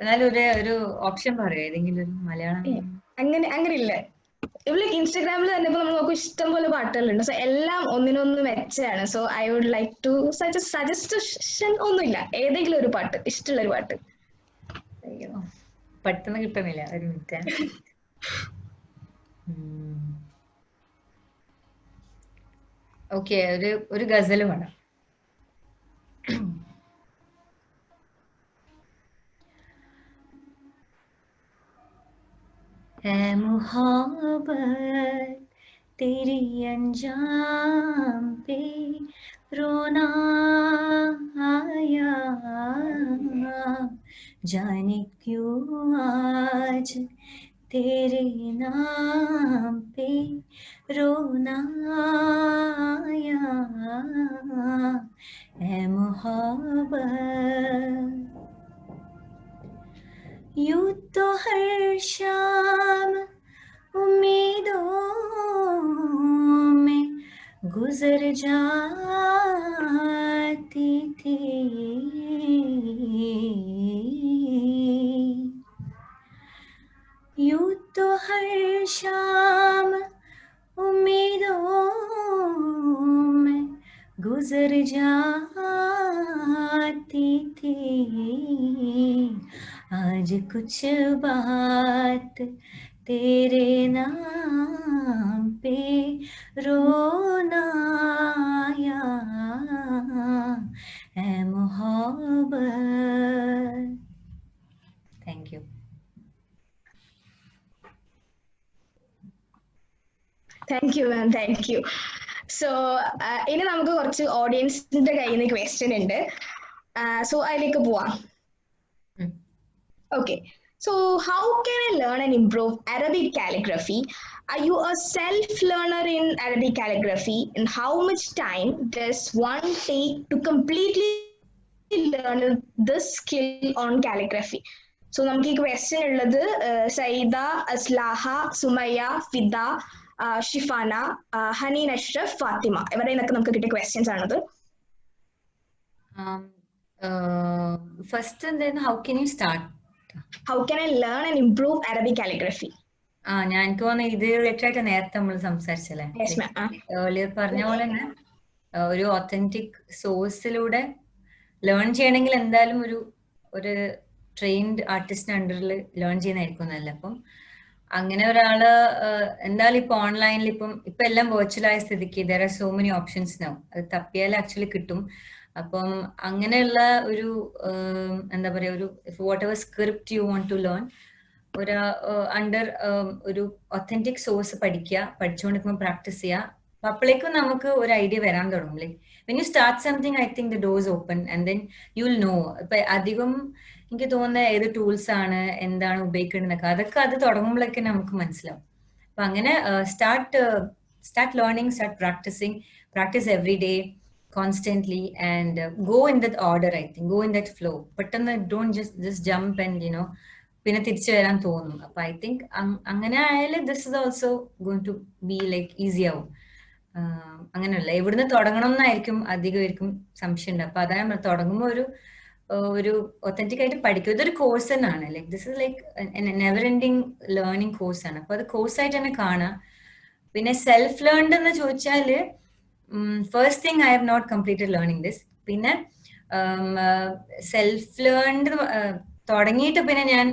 S2: എന്നാലും ഒരു ഓപ്ഷൻ പറയോ, ഏതെങ്കിലും ഒരു മലയാളം?
S1: അങ്ങനെ ഇല്ല. ഇവിടെ ഇൻസ്റ്റാഗ്രാമിൽ തന്നെ ഇപ്പൊ നമ്മൾ നോക്കും ഇഷ്ടം പോലെ പാട്ടുകളുണ്ട്. സോ എല്ലാം ഒന്നിനൊന്ന് മെച്ചാണ്. So I would like to സജസ്റ്റൻ ഒന്നുമില്ല, ഏതെങ്കിലും ഒരു പാട്ട്, ഇഷ്ടമുള്ള ഒരു പാട്ട്.
S2: അയ്യോ പെട്ടെന്ന് കിട്ടുന്നില്ല, ഒരു മിനിറ്റ്. ഓക്കെ, ഒരു ഗസൽ വേണം. है मुहब्बत तेरी अंजाम पे रोना आया, जाने क्यों आज तेरे नाम पे रोना आया, है मुहब्बत। यूं तो हर शाम उम्मीदों में गुजर जाती थी, यूं तो हर शाम उम्मीदों में गुजर जाती थी, आज कुछ बात तेरे नाम पे रोना आया, है मोहब्बत। Thank you.
S1: Thank you ma'am, thank you. So ഇനി നമുക്ക് കുറച്ച് ഓഡിയൻസിന്റെ കയ്യിൽ നിന്ന് ക്വസ്റ്റ്യൻ ഉണ്ട്. സോ അതിലേക്ക് പോവാം. Okay, so how can I learn and improve Arabic calligraphy? Are you a self-learner in Arabic calligraphy? And how much time does one take to completely learn this skill on calligraphy? So നമുക്ക് ഈ ക്വസ്റ്റ്യൻ ഉള്ളത് സൈദ, അസ്ലാഹ, സുമയ്യ, ഫിദ, ഷിഫാന, ഹനീൻ അഷ്റഫ്, ഫാത്തിമ, ഇവരുടെ നിന്നൊക്കെ നമുക്ക് കിട്ടിയ ക്വസ്റ്റ്യൻസ് ആണത്.
S2: ഫസ്റ്റ് എന്തായിരുന്നു, how can you start?
S1: How can I learn and improve Arabic calligraphy?
S2: ഞാൻ എനിക്ക് തോന്നുന്നു ഇത് റിലേറ്റഡ് ആയിട്ട് നേരത്തെ നമ്മൾ സംസാരിച്ചല്ലേ, ഏർലിയർ പറഞ്ഞ പോലെ തന്നെ ഒരു ഒത്തന്റിക് സോഴ്സിലൂടെ ലേൺ ചെയ്യണമെങ്കിൽ എന്തായാലും ഒരു ട്രെയിൻഡ് ആർട്ടിസ്റ്റിന്റെ അണ്ടറിൽ ലേൺ ചെയ്യുന്നതായിരിക്കും നല്ല. അപ്പം അങ്ങനെ ഒരാള് എന്തായാലും ഇപ്പൊ ഓൺലൈനിൽ ഇപ്പൊ എല്ലാം വെർച്വലായ സ്ഥിതിക്ക് there are so many options now. അത് തപ്പിയാൽ ആക്ച്വലി കിട്ടും. അപ്പം അങ്ങനെയുള്ള ഒരു എന്താ പറയാ, ഒരു whatever script you want to learn, ഒരു അണ്ടർ ഒരു ഒത്തന്റിക് സോഴ്സ് പഠിക്കുക, പഠിച്ചുകൊണ്ടിരിക്കുമ്പോൾ പ്രാക്ടീസ് ചെയ്യുക, അപ്പോഴേക്കും നമുക്ക് ഒരു ഐഡിയ വരാൻ തുടങ്ങും. Like when you start something I think the doors open and then you will know. ഇപ്പൊ അധികം എനിക്ക് തോന്നുന്ന ഏത് ടൂൾസ് ആണ്, എന്താണ് ഉപയോഗിക്കേണ്ടതൊക്കെ, അതൊക്കെ അത് തുടങ്ങുമ്പോഴൊക്കെ നമുക്ക് മനസ്സിലാവും. അപ്പൊ അങ്ങനെ start learning, start practicing, practice every day constantly, and go in that order. I think go in that flow. പെട്ടെന്ന് don't just jump and പിന്നെ തിരിച്ചു വരാൻ തോന്നും. അപ്പൊ ഐ തിങ്ക് അങ്ങനെ ആയാലും this is also going to be like easy ആവും. അങ്ങനെയല്ല, എവിടുന്ന് തുടങ്ങണം എന്നായിരിക്കും അധികമായിരിക്കും സംശയമുണ്ട്. അപ്പൊ അതാണ് തുടങ്ങുമ്പോൾ ഒരു ഒത്തന്റിക് ആയിട്ട് പഠിക്കും. ഇതൊരു കോഴ്സ് തന്നെയാണ്. Like this is like never ending learning course ആണ്. അപ്പൊ അത് കോഴ്സായിട്ട് തന്നെ കാണാം. പിന്നെ സെൽഫ് ലേൺഡ് എന്ന് ചോദിച്ചാല് first thing I have not completed learning this. പിന്നെ സെൽഫ് ലേൺഡ് തുടങ്ങിയിട്ട് പിന്നെ ഞാൻ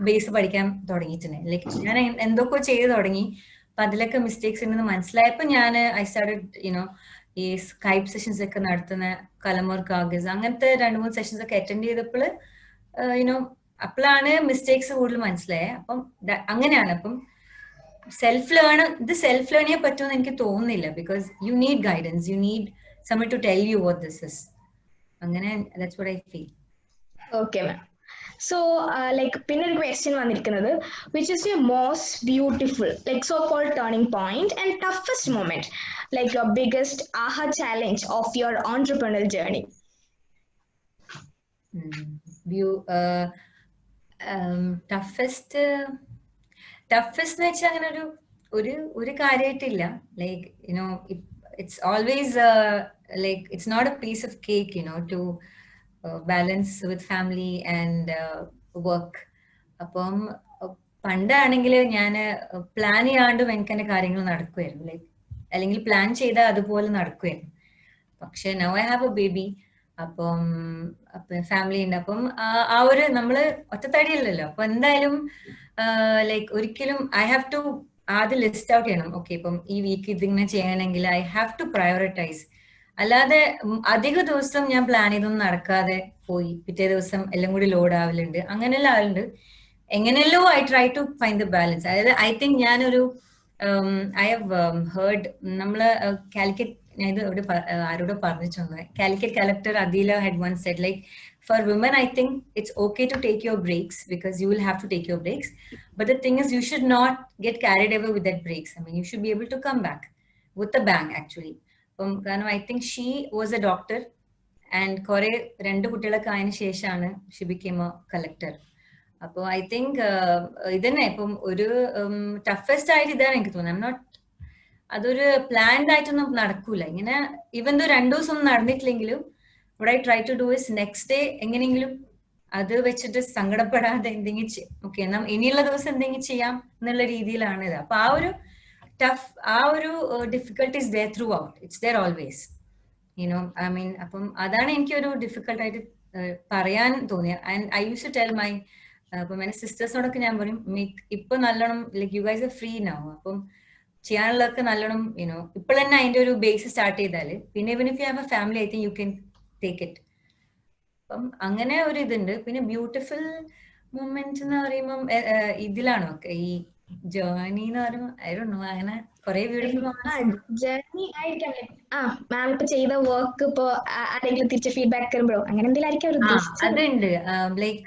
S2: ബേസ് പഠിക്കാൻ തുടങ്ങിയിട്ടുണ്ട്. ലൈക്ക് ഞാൻ എന്തൊക്കെ ചെയ്ത് തുടങ്ങി, അപ്പൊ അതിലൊക്കെ മിസ്റ്റേക്സ് ഉണ്ടെന്ന് മനസ്സിലായപ്പോ ഞാൻ ഐ സ്റ്റാർട്ടഡ് ഈ സ്കൈപ്പ് സെഷൻസ് ഒക്കെ നടത്തുന്ന കലമോർ കാഗസ് അങ്ങനത്തെ 2-3 സെഷൻസ് ഒക്കെ അറ്റൻഡ് ചെയ്തപ്പോൾ അപ്പോഴാണ് മിസ്റ്റേക്സ് കൂടുതൽ മനസ്സിലായത്. അപ്പം അങ്ങനെയാണ്. അപ്പം സെൽഫ് ലേൺ ചെയ്യാൻ പറ്റുമെന്ന് എനിക്ക് തോന്നുന്നില്ല. Because you need guidance, you need someone to tell you what this is. അങ്ങനെ that's what I feel.
S1: Okay, ma'am. So, like, pinner question വന്നിരിക്കുന്നത്, which is your most beautiful, like, so-called turning point and toughest moment, like your biggest aha challenge of your entrepreneurial journey?
S2: Toughest എന്ന് വെച്ചാൽ അങ്ങനെ ഒരു കാര്യമായിട്ടില്ല. Like it's always like it's not a piece of cake to balance with family and work. അപ്പം പണ്ടാണെങ്കിൽ ഞാൻ പ്ലാൻ ചെയ്യാണ്ടും എനിക്ക് തന്നെ കാര്യങ്ങൾ നടക്കുമായിരുന്നു. ലൈക്ക് അല്ലെങ്കിൽ പ്ലാൻ ചെയ്താൽ അതുപോലെ നടക്കുമായിരുന്നു. പക്ഷെ now I have A baby. അപ്പം ഫാമിലി ഉണ്ട്. അപ്പം ആ ഒരു നമ്മള് ഒറ്റത്തടിയല്ലല്ലോ. അപ്പൊ എന്തായാലും ലൈക്ക് ഒരിക്കലും ഐ ഹാവ് ടു ആദ്യം ലിസ്റ്റ് ഔട്ട് ചെയ്യണം. ഓക്കെ, ഇപ്പം ഈ വീക്ക് ഇതിങ്ങനെ ചെയ്യണമെങ്കിൽ ഐ ഹാവ് ടു പ്രയോറിറ്റൈസ്. അല്ലാതെ അധിക ദിവസം ഞാൻ പ്ലാൻ ചെയ്തൊന്നും നടക്കാതെ പോയി പിറ്റേ ദിവസം എല്ലാം കൂടി ലോഡ് ആവലുണ്ട്. അങ്ങനെയെല്ലാം ആളുണ്ട്. എങ്ങനെയല്ലോ I try to find the balance. അതായത് ഐ തിങ്ക് ഞാനൊരു ഐ ഹവ് ഹേർഡ് നമ്മള് കാലിക്കറ്റ്, ഞാൻ ഇത് എവിടെ ആരോടോ പറഞ്ഞിട്ടുണ്ട്, Calicut collector Adeela had once said like for women I think it's okay to take your breaks because you will have to take your breaks, but the thing is you should not get carried away with that breaks. I mean you should be able to come back with a bang actually. കാരണം I think she was a doctor and കുറെ 2 കുട്ടികളൊക്കെ ആയതിനു ശേഷമാണ് she became a collector. അപ്പോൾ ഐ തിങ്ക് ഇതന്നെ ഇപ്പം ഒരു ടഫസ്റ്റ് ആയിട്ട് ഇതാണ് എനിക്ക് തോന്നുന്നത്. അതൊരു പ്ലാൻഡ് ആയിട്ടൊന്നും നടക്കൂല. ഇങ്ങനെ ഇവൻ 2 ദിവസം ഒന്നും നടന്നിട്ടില്ലെങ്കിലും what I try to do is next day എങ്ങനെയെങ്കിലും അത് വെച്ചിട്ട് സങ്കടപ്പെടാതെ എന്തെങ്കിലും ഓക്കെ ഇനിയുള്ള ദിവസം എന്തെങ്കിലും ചെയ്യാം എന്നുള്ള രീതിയിലാണ് ഇത്. അപ്പൊ ആ ഒരു difficulty is there throughout. It's there always. I mean അപ്പം അതാണ് എനിക്കൊരു ഡിഫിക്കൽട്ടായിട്ട് പറയാൻ തോന്നിയത്. And I use to tell my അപ്പം എന്റെ സിസ്റ്റേഴ്സിനോടൊക്കെ ഞാൻ പറയും, ഇപ്പൊ നല്ലോണം like you guys are free now. അപ്പം ചെയ്യാനുള്ളതൊക്കെ നല്ലോണം ഇപ്പോൾ തന്നെ അതിന്റെ ഒരു ബേസ് സ്റ്റാർട്ട് ചെയ്താല് പിന്നെ even if you have a family I think you can take it. അപ്പം അങ്ങനെ ഒരു ഇതുണ്ട്. പിന്നെ ബ്യൂട്ടിഫുൽ മൂമെന്റ് എന്ന് പറയുമ്പം ഇതിലാണോ ഈ ജേർണി എന്ന് പറയുമ്പോൾ ഐ ഡോണ്ട് നോ, അങ്ങനെ കുറെ ബ്യൂട്ടിഫുൾ
S1: ജേർണി ആയിരിക്കാം. മാം ഇപ്പൊ ചെയ്ത വർക്ക് ഇപ്പൊ ആരെങ്കിലും തിരിച്ച് ഫീഡ്ബാക്ക് തരുമ്പോഴോ അങ്ങനെ എന്തെങ്കിലും.
S2: അതുണ്ട്. ലൈക്ക്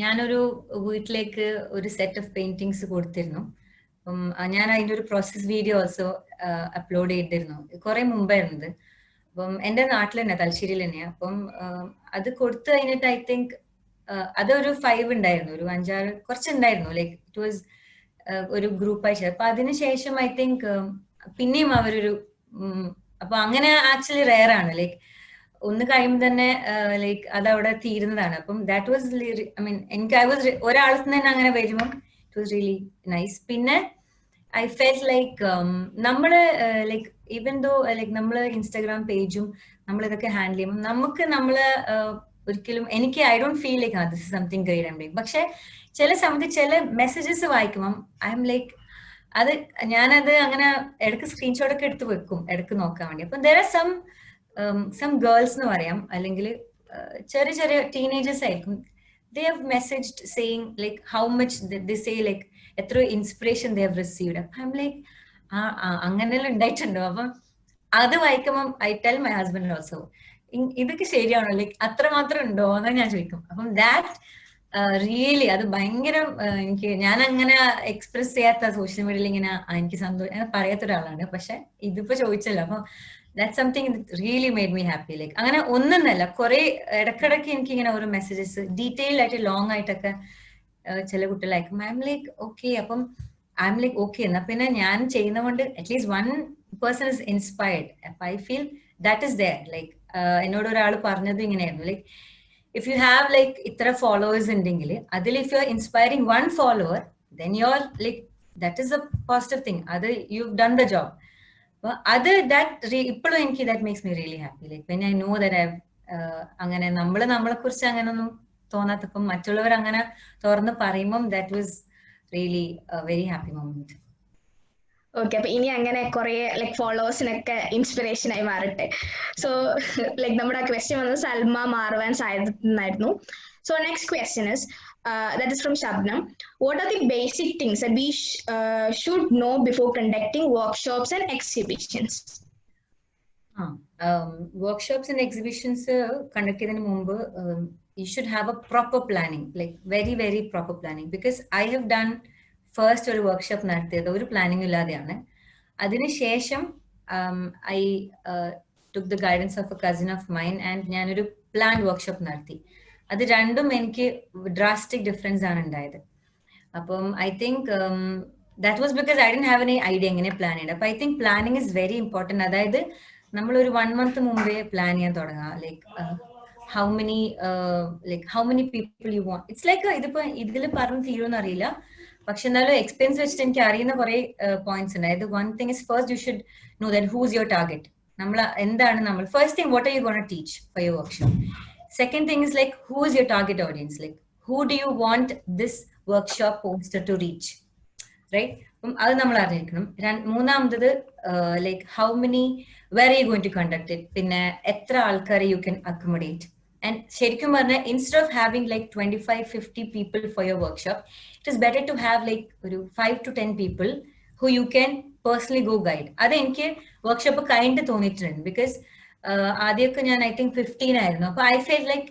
S2: ഞാനൊരു വീട്ടിലേക്ക് ഒരു സെറ്റ് ഓഫ് പെയിന്റിങ്സ് കൊടുത്തിരുന്നു. അപ്പം ഞാൻ അതിന്റെ ഒരു പ്രോസസ് വീഡിയോ ഓൾസോ അപ്ലോഡ് ചെയ്തിരുന്നു. കുറെ മുമ്പായിരുന്നത്. അപ്പം എന്റെ നാട്ടിൽ തന്നെ, തലശ്ശേരിയിൽ തന്നെയാ. അപ്പം അത് കൊടുത്തു കഴിഞ്ഞിട്ട് ഐ തിങ്ക് അതൊരു 5 ഉണ്ടായിരുന്നു, ഒരു 5-6 കുറച്ചുണ്ടായിരുന്നു. ലൈക്ക് ഇറ്റ് വാസ് ഒരു ഗ്രൂപ്പായി. അപ്പൊ അതിനുശേഷം ഐ തിങ്ക് പിന്നെയും അവരൊരു അപ്പൊ അങ്ങനെ ആക്ച്വലി റെയർ ആണ്. ലൈക്ക് ഒന്ന് കഴിയുമ്പോൾ തന്നെ ലൈക്ക് അതവിടെ തീരുന്നതാണ്. അപ്പം ദാറ്റ് വാസ് ഐ മീൻ എനിക്ക് ഒരാളിൽ തന്നെ അങ്ങനെ വരുമ്പോൾ ഇറ്റ് വാസ് റിയലി നൈസ്. പിന്നെ ഐ ഫെൽറ്റ് ലൈക്ക് നമ്മള് ലൈക്ക് ഈവൻ ദോ ലൈക്ക് നമ്മള് ഇൻസ്റ്റാഗ്രാം പേജും നമ്മൾ ഇതൊക്കെ ഹാൻഡിൽ ചെയ്യുമ്പോൾ നമുക്ക് നമ്മള് ഒരിക്കലും എനിക്ക് I don't feel like this is something great I am doing. പക്ഷെ ചില സമയത്ത് ചില മെസ്സേജസ് വായിക്കുമ്പം ഐ എം ലൈക്ക് ഞാനത് അങ്ങനെ ഇടയ്ക്ക് സ്ക്രീൻഷോട്ട് ഒക്കെ എടുത്ത് വെക്കും ഇടയ്ക്ക് നോക്കാൻ വേണ്ടി. അപ്പം there are some girls എന്ന് പറയാം, അല്ലെങ്കിൽ ചെറിയ ചെറിയ ടീനേജേഴ്സ് ആയിരിക്കും. they have messaged saying like how much they say എത്ര ഇൻസ്പിറേഷൻ they have received. അപ്പം I'm like അങ്ങനെയെല്ലാം ഉണ്ടായിട്ടുണ്ടോ? അപ്പം അത് വായിക്കുമ്പം I tell my husband also ഇതൊക്കെ ശരിയാണോ, ലൈക്ക് അത്രമാത്രം ഉണ്ടോ എന്ന് ഞാൻ ചോദിക്കും. അപ്പം ദാറ്റ് റിയലി അത് ഭയങ്കര എനിക്ക്, ഞാൻ അങ്ങനെ എക്സ്പ്രസ് ചെയ്യാത്ത സോഷ്യൽ മീഡിയയിൽ ഇങ്ങനെ എനിക്ക് സന്തോഷം പറയാത്ത ഒരാളാണ്. പക്ഷെ ഇതിപ്പോ ചോദിച്ചല്ലോ, അപ്പൊ that something really made me happy. Like അങ്ങനെ ഒന്നല്ല, കുറെ ഇടക്കിടക്ക് എനിക്ക് ഇങ്ങനെ ഓരോ മെസ്സേജസ് ഡീറ്റെയിൽ ആയിട്ട് ലോങ് ആയിട്ടൊക്കെ ചില കുട്ടികൾ അയക്കും. ഐ എം ലൈക്ക് ഓക്കെ, അപ്പം ഐ എം ലൈക്ക് ഓക്കെ, എന്നാ പിന്നെ ഞാൻ ചെയ്യുന്നതുകൊണ്ട് at least one person is inspired. അപ്പൊ I feel that is there. Like എന്നോട് ഒരാൾ പറഞ്ഞത് ഇങ്ങനെയായിരുന്നു, like if you have like itra followers ഉണ്ടെങ്കിൽ അതിൽ if you are inspiring one follower, then you're like that is a positive thing, അത് you've done the job. അത് that ഇപ്പോഴും എനിക്ക് that makes me really happy, like when I know that I've അങ്ങനെ നമ്മളെ കുറിച്ച് അങ്ങനെ ഒന്നും തോന്നാത്തപ്പം മറ്റുള്ളവർ അങ്ങനെ തുറന്ന് പറയുമ്പം that was really a very happy moment.
S1: Okay, അപ്പൊ ഇനി അങ്ങനെ കുറെ ലൈക് ഫോളോവേഴ്സിനൊക്കെ ഇൻസ്പിറേഷൻ ആയി മാറട്ടെ. സോ ലൈക് നമ്മുടെ ആ ക്വസ്റ്റ്യൻ വന്നത് സൽമ മാർവാൻ സായിരുന്നു. So next question is that is from Shabnam. What are the basic things that we should know before conducting workshops and exhibitions?
S2: Workshops and exhibitions conduct ചെയ്യുന്നതിന് മുമ്പ് you should have a proper planning, like very very proper planning, because I have done first ഒരു വർക്ക്ഷോപ്പ് നടത്തിയത് ഒരു പ്ലാനിങ് ഇല്ലാതെയാണ്. അതിനുശേഷം I took the guidance of A cousin of mine and ഞാനൊരു പ്ലാൻ വർക്ക്ഷോപ്പ് നടത്തി. അത് രണ്ടും എനിക്ക് ഡ്രാസ്റ്റിക് ഡിഫറൻസ് ആണ് ഉണ്ടായത്. അപ്പം I think that was because I don't have any idea എങ്ങനെ പ്ലാൻ ചെയ്യേണ്ടത്. അപ്പൊ I think planning is very important. അതായത് നമ്മളൊരു 1 month മുമ്പേ പ്ലാൻ ചെയ്യാൻ തുടങ്ങുക. Like how many people you want. It's like ഇതിപ്പോ ഇതിൽ പറഞ്ഞു തീരുമെന്ന് അറിയില്ല, പക്ഷെ എന്നാലും എക്സ്പീരിയൻസ് വെച്ചിട്ട് എനിക്ക് അറിയുന്ന കുറെ പോയിന്റ്സ് ഉണ്ട്. അതായത് one thing is first you should know that who's your target. നമ്മൾ എന്താണ് നമ്മൾ first thing what are you gonna teach for your workshop. Second thing is like who is your target audience, like who do you want this workshop poster to reach, right? അപ്പം അത് നമ്മൾ അറിഞ്ഞിരിക്കണം. മൂന്നാമത്തത് like how many were you going to conduct it, പിന്നെ എത്ര ആൾക്കാരെ യു ക്യാൻ അക്കോമഡേറ്റ്. And ശരിക്കും പറഞ്ഞാൽ instead of having like 25-50 people for your workshop, it is better to have like ഒരു 5 to 10 people who you can personally go guide. അത് എനിക്ക് വർക്ക്ഷോപ്പ് കഴിഞ്ഞിട്ട് തോന്നിയിട്ടുണ്ട്. ബിക്കോസ് ആദ്യമൊക്കെ ഞാൻ ഐ തിങ്ക് 15 ആയിരുന്നു. അപ്പൊ ഐ ഫീൽ ലൈക്ക്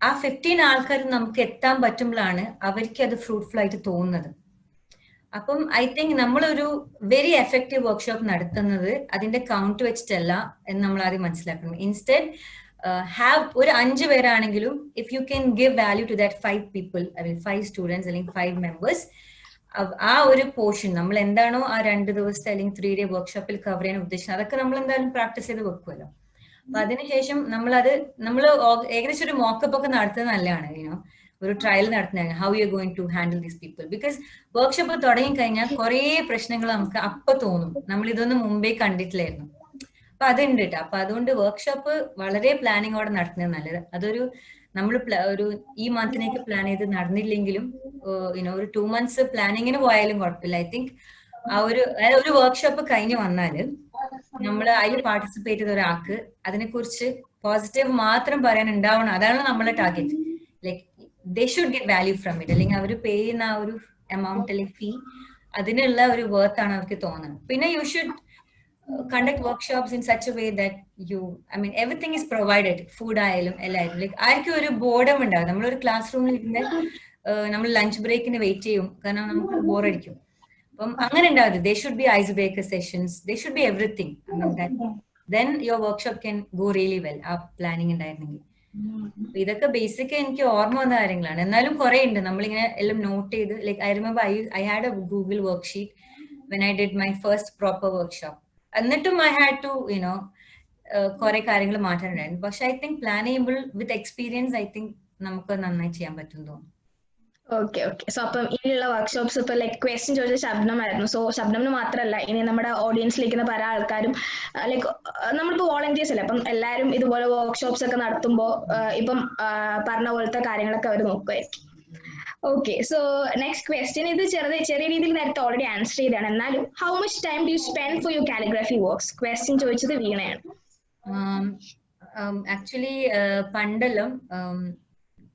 S2: ആ 15 ആൾക്കാർ നമുക്ക് എത്താൻ പറ്റുമ്പോഴാണ് അവർക്ക് അത് ഫ്രൂട്ട്ഫുൾ ആയിട്ട് തോന്നുന്നത്. അപ്പം ഐ തിങ്ക് നമ്മളൊരു വെരി എഫക്റ്റീവ് വർക്ക്ഷോപ്പ് നടത്തുന്നത് അതിന്റെ കൗണ്ട് വെച്ചിട്ടല്ല എന്ന് നമ്മൾ ആദ്യം മനസ്സിലാക്കണം. ഇൻസ്റ്റെഡ് have ഒരു 5 പേരാണെങ്കിലും if you can give value to that 5 people, I mean 5 students അല്ലെങ്കിൽ 5 members, ആ ഒരു പോർഷൻ നമ്മൾ എന്താണോ ആ 2 ദിവസത്തെ അല്ലെങ്കിൽ 3 day വർക്ക്ഷോപ്പിൽ കവർ ചെയ്യാൻ ഉദ്ദേശിച്ചത് അതൊക്കെ നമ്മൾ എന്തായാലും പ്രാക്ടീസ് ചെയ്ത് വെക്കുമല്ലോ. അപ്പൊ അതിനുശേഷം നമ്മൾ ഏകദേശം ഒരു മോക്കപ്പ് ഒക്കെ നടത്തുന്നത് നല്ലതാണ്. യുനോ ഒരു ട്രയൽ നടത്തുന്നതാണ് how you going to handle these people. Because workshop തുടങ്ങി കഴിഞ്ഞാൽ കുറെ പ്രശ്നങ്ങൾ നമുക്ക് അപ്പൊ തോന്നും, നമ്മൾ ഇതൊന്നും മുമ്പേ കണ്ടിട്ടില്ലായിരുന്നു. അപ്പൊ അതുണ്ട് കേട്ടോ. അപ്പൊ അതുകൊണ്ട് വർക്ക്ഷോപ്പ് വളരെ പ്ലാനിങ്ങോടെ നടത്തുന്നത് നല്ലത്. അതൊരു നമ്മൾ ഒരു ഈ മന്തിനേക്ക് പ്ലാൻ ചെയ്ത് നടന്നില്ലെങ്കിലും ഒരു 2 months പ്ലാനിങ്ങിന് പോയാലും കുഴപ്പമില്ല. ഐ തിങ്ക് ആ ഒരു വർക്ക്ഷോപ്പ് കഴിഞ്ഞ് വന്നാല് നമ്മൾ അതിൽ പാർട്ടിസിപ്പേറ്റ് ചെയ്ത ഒരാൾക്ക് അതിനെക്കുറിച്ച് പോസിറ്റീവ് മാത്രം പറയാൻ ഉണ്ടാവണം. അതാണ് നമ്മളെ target. Like they should get value from it. അല്ലെങ്കിൽ അവർ പേ ചെയ്യുന്ന ആ ഒരു എമൗണ്ട് അല്ലെങ്കിൽ ഫീ അതിനുള്ള ഒരു വർത്ത് ആണ് അവർക്ക് തോന്നുന്നത്. പിന്നെ you should conduct workshops in such a way that everything is provided. Food ആയാലും എല്ലായാലും ലൈക്ക് ആർക്കും ഒരു ബോർഡം ഉണ്ടാവും. നമ്മളൊരു ക്ലാസ് റൂമിൽ ഇരുന്ന് നമ്മൾ ലഞ്ച് ബ്രേക്കിന് വെയിറ്റ് ചെയ്യും, കാരണം നമുക്ക് ബോറടിക്കും. അപ്പം അങ്ങനെ ഉണ്ടാവരുത്. They should be ice breaker sessions, they should be everything. then your workshop can go really well. ആ പ്ലാനിങ് ഉണ്ടായിരുന്നെങ്കിൽ. ഇതൊക്കെ ബേസിക് എനിക്ക് ഓർമ്മ വന്ന കാര്യങ്ങളാണ്. എന്നാലും കുറെ ഉണ്ട് നമ്മളിങ്ങനെ എല്ലാം നോട്ട് ചെയ്ത്. Like I remember I had a Google worksheet when I did my first proper workshop. എന്നിട്ടും ഐ ഹാഡ് ടു കുറെ കാര്യങ്ങൾ മാറ്റാനുണ്ടായിരുന്നു. പക്ഷെ ഐ തിങ്ക് പ്ലാൻ ചെയ്യുമ്പോൾ വിത്ത് എക്സ്പീരിയൻസ് ഐ തിങ്ക് നമുക്ക് നന്നായി ചെയ്യാൻ പറ്റും തോന്നുന്നു.
S1: ഓക്കെ. സോ അപ്പം ഇനിയുള്ള വർക്ക്ഷോപ്സ് ഇപ്പൊ ലൈക് ക്വസ്റ്റ്യൻ ചോദിച്ച ശബ്നമായിരുന്നു. സോ ശബ്നമിന് മാത്രമല്ല, ഇനി നമ്മുടെ ഓഡിയൻസിലിരിക്കുന്ന പല ആൾക്കാരും ലൈക്ക് നമ്മളിപ്പോ വോളണ്ടിയേഴ്സ് അല്ലേ, അപ്പം എല്ലാവരും ഇതുപോലെ വർക്ക്ഷോപ്സ് ഒക്കെ നടത്തുമ്പോൾ ഇപ്പം പറഞ്ഞ പോലത്തെ കാര്യങ്ങളൊക്കെ അവർ നോക്കുമായിരിക്കും. ഓക്കെ, സോ നെക്സ്റ്റ് ക്വസ്റ്റ്യൻ ഇത് ചെറിയ രീതിയിൽ നേരത്തെ ഓൾറെഡി ആൻസർ ചെയ്താണ്. എന്നാലും how much time do you spend for your calligraphy works? Question ചോദിച്ചത് വീണയാണ്.
S2: ആക്ച്വലി പണ്ടെല്ലാം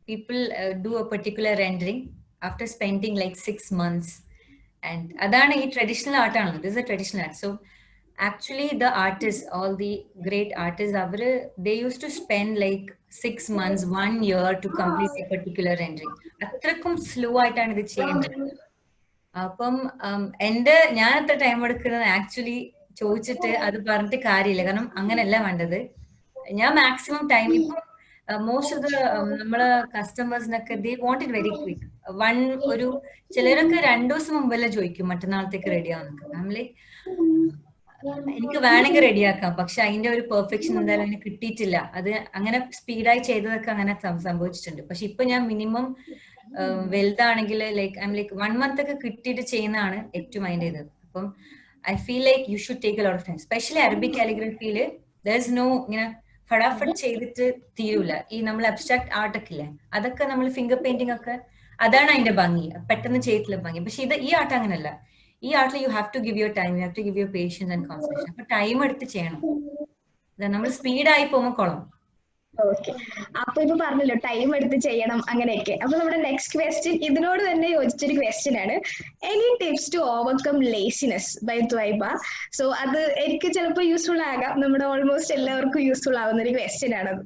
S2: people do a particular rendering after spending like 6 months, and adana ee traditional art aanu. This is a traditional art. So Actually, the artists, all the great artists, they used to spend like 6 months, 1 year to complete a particular rendering. അത്രക്കും സ്ലോ ആയിട്ടാണ് ഇത് ചെയ്യേണ്ടത്. അപ്പം ഞാൻ എത്ര ടൈം എടുക്കുന്നത് ആക്ച്വലി ചോദിച്ചിട്ട് അത് പറഞ്ഞിട്ട് കാര്യമില്ല. കാരണം അങ്ങനെയല്ല വേണ്ടത്. ഞാൻ മാക്സിമം ടൈം ഇപ്പം മോസ്റ്റ് ഓഫ് ദ നമ്മളെ കസ്റ്റമേഴ്സിനൊക്കെ they want it very quick. ഒരു ചിലരൊക്കെ 2 ദിവസം മുമ്പെല്ലാം ചോദിക്കും മറ്റന്നാളത്തേക്ക് റെഡി ആവുന്നൊക്കെ. ഐ ആം ലൈക്ക് എനിക്ക് വേണമെങ്കിൽ റെഡിയാക്കാം, പക്ഷെ അതിന്റെ ഒരു പെർഫെക്ഷൻ എന്തായാലും അതിന് കിട്ടിയിട്ടില്ല. അത് അങ്ങനെ സ്പീഡായി ചെയ്തതൊക്കെ അങ്ങനെ സംഭവിച്ചിട്ടുണ്ട്. പക്ഷെ ഇപ്പൊ ഞാൻ മിനിമം വലുതാണെങ്കിൽ like I M like 1 month ഒക്കെ കിട്ടിയിട്ട് ചെയ്യുന്നതാണ് ഏറ്റവും അതിൻ്റെ ഇത്. അപ്പം I feel like you should take a lot of time, specially Arabic കാലിഗ്രഫിയിൽ ദർ ഇസ് നോ ഇങ്ങനെ ഫടാഫട്ട് ചെയ്തിട്ട് തീരൂല. ഈ നമ്മൾ അബ്സ്ട്രാക്ട് ആർട്ട് ഒക്കെ ഇല്ലേ, അതൊക്കെ നമ്മൾ ഫിംഗർ പെയിന്റിംഗ് ഒക്കെ അതാണ് അതിന്റെ ഭംഗി, പെട്ടെന്ന് ചെയ്തിട്ടുള്ള ഭംഗി. പക്ഷെ ഈ ആർട്ട് അങ്ങനെയല്ല. ഈ ആർട്ടിൽ you have to give your time, you have to give your patience and concentration. അപ്പൊ ടൈം എടുത്ത് ചെയ്യണം. നമ്മൾ സ്പീഡായി പോകുമ്പോൾ കുളം.
S1: ഓക്കെ, അപ്പൊ ഇപ്പൊ പറഞ്ഞല്ലോ ടൈം എടുത്ത് ചെയ്യണം അങ്ങനെയൊക്കെ. അപ്പൊ നമ്മുടെ നെക്സ്റ്റ് ക്വസ്റ്റ്യൻ ഇതിനോട് തന്നെ യോജിച്ചൊരു ക്വസ്റ്റ്യൻ ആണ്. Any tips to overcome laziness by Thwaiba. So അത് എനിക്ക് ചിലപ്പോൾ യൂസ്ഫുൾ ആകാം, നമ്മുടെ ഓൾമോസ്റ്റ് എല്ലാവർക്കും യൂസ്ഫുൾ ആവുന്ന ഒരു ക്വസ്റ്റ്യൻ ആണത്.